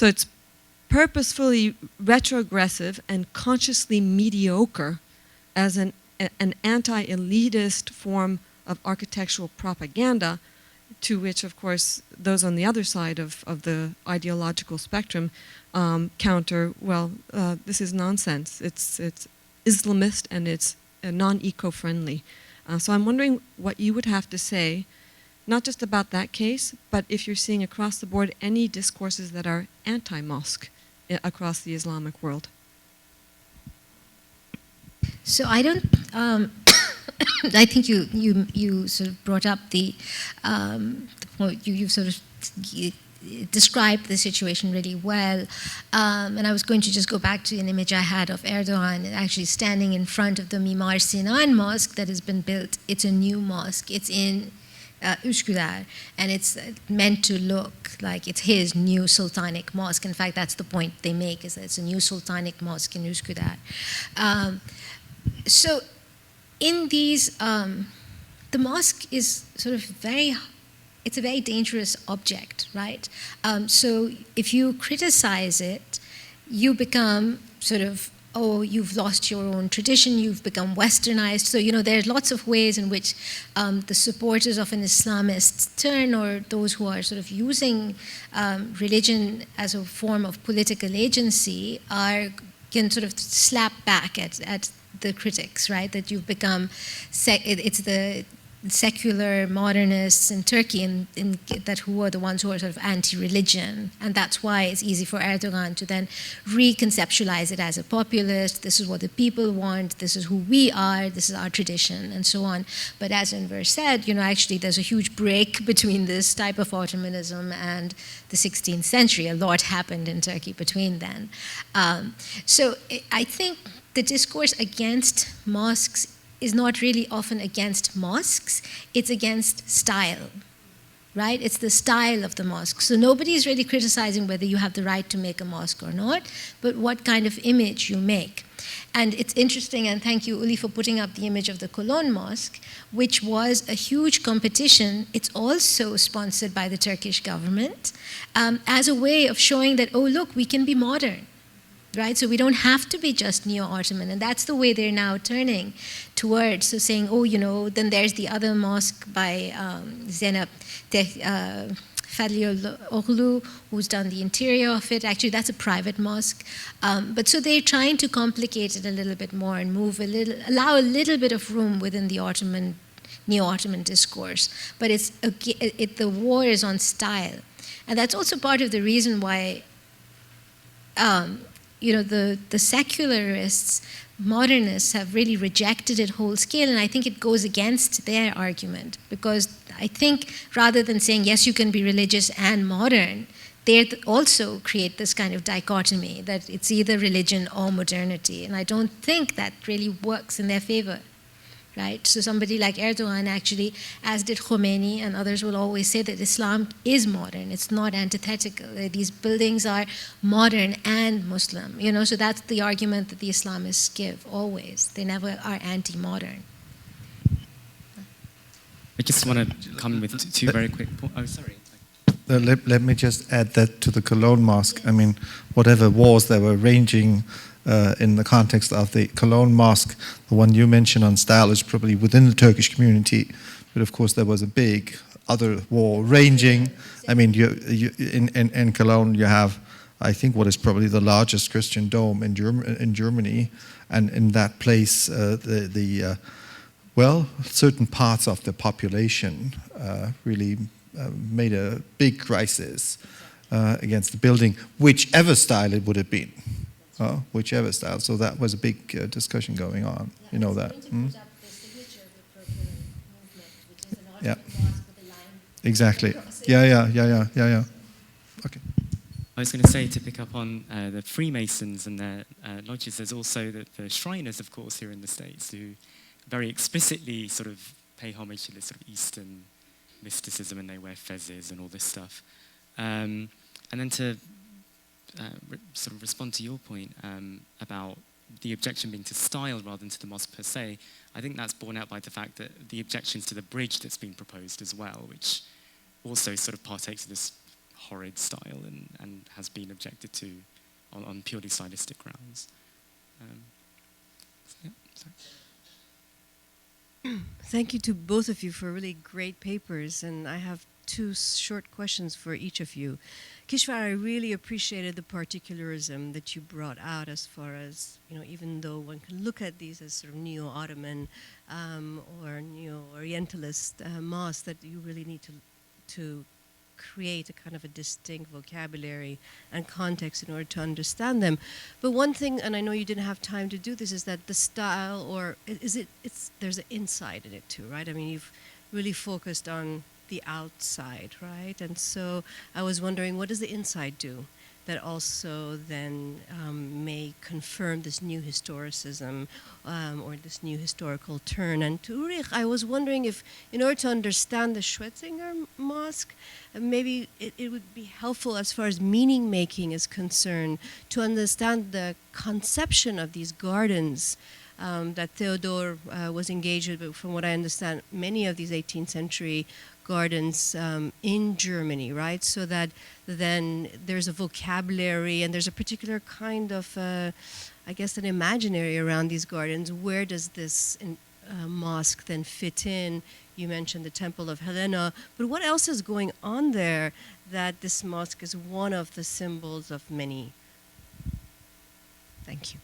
it's purposefully retrogressive and consciously mediocre as an anti-elitist form of architectural propaganda, to which, of course, those on the other side of the ideological spectrum counter, well, this is nonsense. It's Islamist and it's non-eco-friendly. So I'm wondering what you would have to say, not just about that case, but if you're seeing across the board any discourses that are anti-mosque across the Islamic world. So I don't. I think you sort of brought up the point. You sort of described the situation really well, and I was going to just go back to an image I had of Erdogan actually standing in front of the Mimar Sinan mosque that has been built. It's a new mosque. It's in Üsküdar, and it's meant to look like it's his new sultanic mosque. In fact, that's the point they make, is that it's a new sultanic mosque in Üsküdar. So in these, the mosque is sort of it's a very dangerous object, right? So if you criticize it, you become sort of, oh, you've lost your own tradition, you've become westernized. So, there are lots of ways in which the supporters of an Islamist turn, or those who are sort of using religion as a form of political agency, can sort of slap back at the critics, right? That you've become, it's the secular modernists in Turkey that who are the ones who are sort of anti-religion, and that's why it's easy for Erdogan to then reconceptualize it as a populist. This is what the people want. This is who we are. This is our tradition, and so on. But as Ünver said, actually there's a huge break between this type of Ottomanism and the 16th century. A lot happened in Turkey between then. So I think the discourse against mosques is not really often against mosques, it's against style, right? It's the style of the mosque. So nobody is really criticizing whether you have the right to make a mosque or not, but what kind of image you make. And it's interesting, and thank you, Uli, for putting up the image of the Cologne Mosque, which was a huge competition. It's also sponsored by the Turkish government as a way of showing that, oh, look, we can be modern. Right? So we don't have to be just Neo-Ottoman, and that's the way they're now turning towards. So saying, oh, then there's the other mosque by Zeynep Fadlioglu, who's done the interior of it. Actually, that's a private mosque. But so they're trying to complicate it a little bit more and allow a little bit of room within the Neo-Ottoman discourse. But the war is on style, and that's also part of the reason why. The secularists, modernists have really rejected it whole scale, and I think it goes against their argument, because I think rather than saying, yes, you can be religious and modern, they also create this kind of dichotomy that it's either religion or modernity, and I don't think that really works in their favor. Right? So somebody like Erdogan actually, as did Khomeini, and others will always say that Islam is modern. It's not antithetical. These buildings are modern and Muslim. So that's the argument that the Islamists give always. They never are anti-modern. I just want to come with two very quick points. Oh, sorry. Let me just add that to the Cologne Mosque. I mean, whatever wars they were raging in the context of the Cologne Mosque, the one you mentioned on style is probably within the Turkish community, but of course there was a big other war ranging. I mean, in Cologne you have, I think, what is probably the largest Christian dome in Germany, and in that place, certain parts of the population really made a big crisis against the building, whichever style it would have been. Whichever style. So that was a big discussion going on. You know that. Yeah. Exactly. Yeah. Okay. I was going to say, to pick up on the Freemasons and their lodges, there's also the Shriners, of course, here in the States, who very explicitly sort of pay homage to this sort of Eastern mysticism, and they wear fezzes and all this stuff. And then to sort of respond to your point about the objection being to style rather than to the mosque per se, I think that's borne out by the fact that the objections to the bridge that's been proposed as well, which also sort of partakes of this horrid style and has been objected to on purely stylistic grounds. Thank you to both of you for really great papers, and I have two short questions for each of you. Kishwar, I really appreciated the particularism that you brought out as far as, even though one can look at these as sort of Neo-Ottoman or Neo-Orientalist mosques, that you really need to create a kind of a distinct vocabulary and context in order to understand them. But one thing, and I know you didn't have time to do this, is that the style, or there's an inside in it too, right? I mean, you've really focused on the outside, right? And so I was wondering, what does the inside do that also then may confirm this new historicism or this new historical turn? And to Ulrich, I was wondering if, in order to understand the Schwetzinger Mosque, maybe it would be helpful as far as meaning making is concerned to understand the conception of these gardens that Theodor was engaged with. But from what I understand, many of these 18th century gardens in Germany, right? So that then there's a vocabulary and there's a particular kind of, I guess, an imaginary around these gardens. Where does this mosque then fit in? You mentioned the Temple of Helena, but what else is going on there that this mosque is one of the symbols of many? Thank you.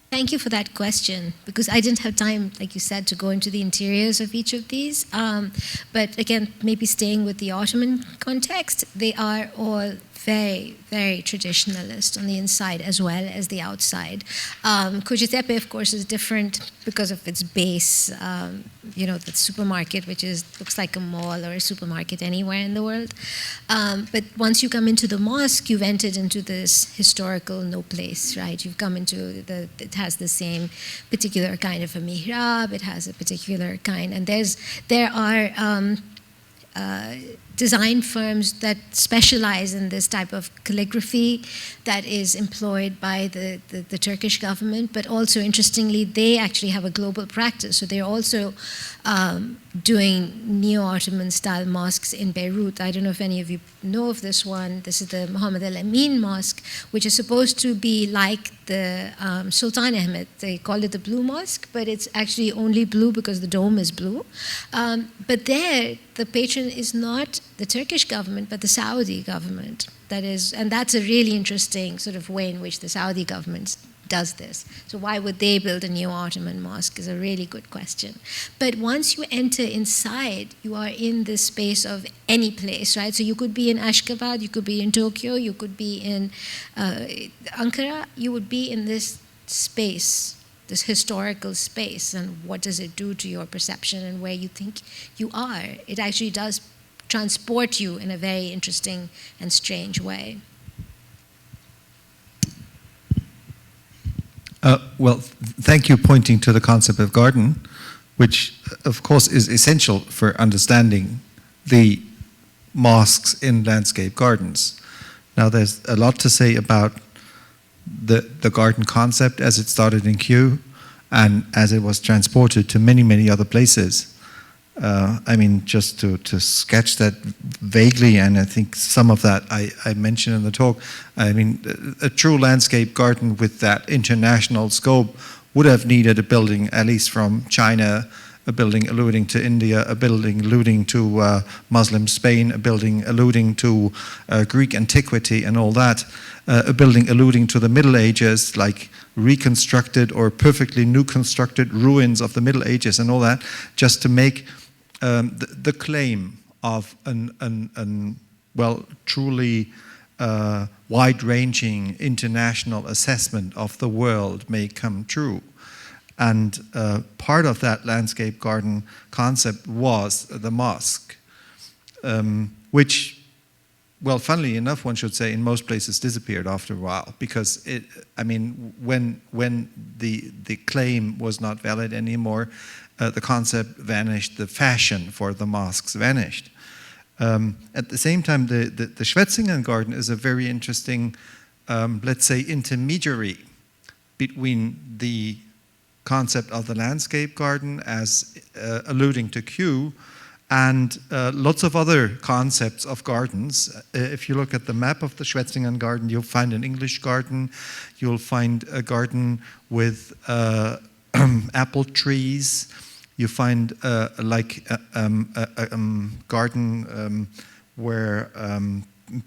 Thank you for that question, because I didn't have time, like you said, to go into the interiors of each of these. But again, maybe staying with the Ottoman context, they are all very, very traditionalist on the inside as well as the outside. Kocatepe, of course, is different because of its base. The supermarket, which looks like a mall or a supermarket anywhere in the world. But once you come into the mosque, you've entered into this historical no place, right? You've come into it has the same particular kind of a mihrab. It has a particular kind, and there are design firms that specialize in this type of calligraphy that is employed by the Turkish government, but also, interestingly, they actually have a global practice. So they're also doing Neo-Ottoman style mosques in Beirut. I don't know if any of you know of this one. This is the Mohammed El Amin Mosque, which is supposed to be like the Sultan Ahmed. They call it the Blue Mosque, but it's actually only blue because the dome is blue. But there, the patron is not the Turkish government, but the Saudi government. And that's a really interesting sort of way in which the Saudi government does this. So why would they build a Neo-Ottoman mosque is a really good question. But once you enter inside, you are in this space of any place, right? So you could be in Ashgabat, you could be in Tokyo, you could be in Ankara, you would be in this space, this historical space, and what does it do to your perception and where you think you are? It actually does transport you in a very interesting and strange way. Thank you pointing to the concept of garden, which of course is essential for understanding the mosques in landscape gardens. Now there's a lot to say about the garden concept as it started in Kew and as it was transported to many, many other places. Just to sketch that vaguely, and I think some of that I mentioned in the talk, a true landscape garden with that international scope would have needed a building, at least from China, a building alluding to India, a building alluding to Muslim Spain, a building alluding to Greek antiquity and all that, a building alluding to the Middle Ages, like reconstructed or perfectly new constructed ruins of the Middle Ages and all that, just to make the claim of truly wide-ranging international assessment of the world may come true. And part of that landscape garden concept was the mosque, which, well, funnily enough, one should say, in most places disappeared after a while, because when the claim was not valid anymore, the concept vanished, the fashion for the mosques vanished. At the same time, the Schwetzingen garden is a very interesting, let's say, intermediary between the concept of the landscape garden as alluding to Kew and lots of other concepts of gardens. If you look at the map of the Schwetzingen garden, you'll find an English garden, you'll find a garden with apple trees, you find a garden where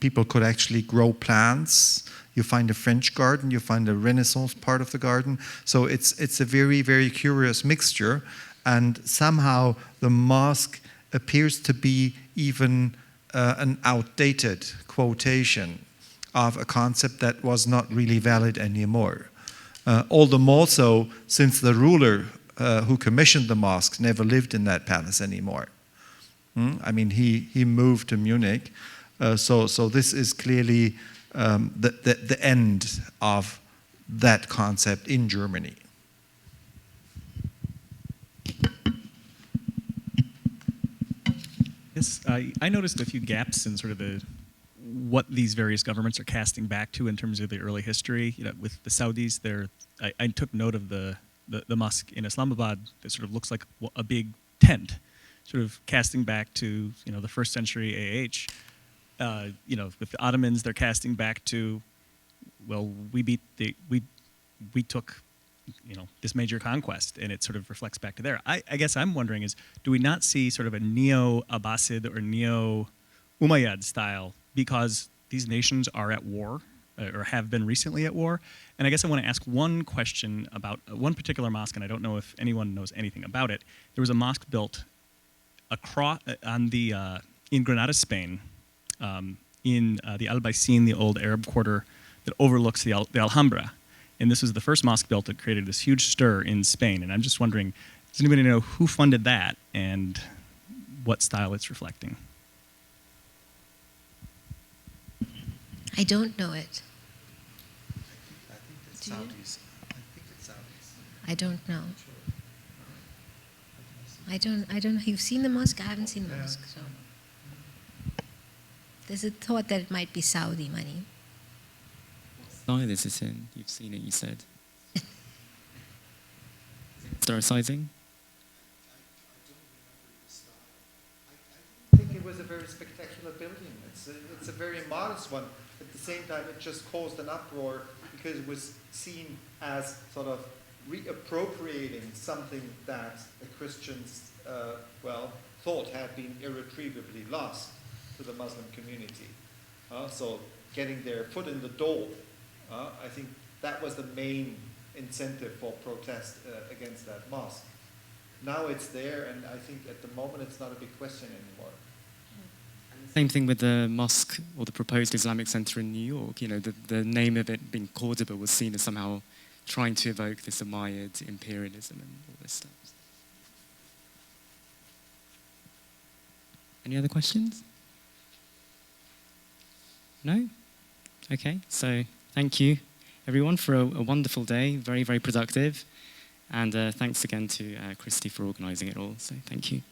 people could actually grow plants. You find a French garden, you find a Renaissance part of the garden. So it's a very, very curious mixture, and somehow the mosque appears to be even an outdated quotation of a concept that was not really valid anymore. All the more so since the ruler who commissioned the mosque never lived in that palace anymore. He moved to Munich. So this is clearly the end of that concept in Germany. Yes, I noticed a few gaps in sort of what these various governments are casting back to in terms of the early history. With the Saudis, I took note of the mosque in Islamabad that sort of looks like a big tent, sort of casting back to the first century AH. With the Ottomans, they're casting back to, well, we took this major conquest, and it sort of reflects back to there. I guess I'm wondering is, do we not see sort of a neo-Abbasid or neo-Umayyad style because these nations are at war or have been recently at war? And I guess I want to ask one question about one particular mosque, and I don't know if anyone knows anything about it. There was a mosque built across in Granada, Spain, in the Albaicin, the old Arab quarter that overlooks the Alhambra. And this was the first mosque built that created this huge stir in Spain. And I'm just wondering, does anybody know who funded that and what style it's reflecting? I don't know it. I think it's Saudis. I think it's Saudis. I don't know. I don't know. You've seen the mosque? I haven't seen the mosque. So there's a thought that it might be Saudi money. Style is it in? You've seen it, you said. Historicizing? I think it was a very spectacular building. It's a very modest one. At the same time, it just caused an uproar because it was seen as sort of reappropriating something that the Christians, thought had been irretrievably lost to the Muslim community. So getting their foot in the door, I think that was the main incentive for protest against that mosque. Now it's there, and I think at the moment it's not a big question anymore. Same thing with the mosque or the proposed Islamic Center in New York. You know, the name of it being Cordoba was seen as somehow trying to evoke this Umayyad imperialism and all this stuff. Any other questions? No? Okay, so thank you everyone for a wonderful day, very, very productive. And thanks again to Christy for organising it all, so thank you.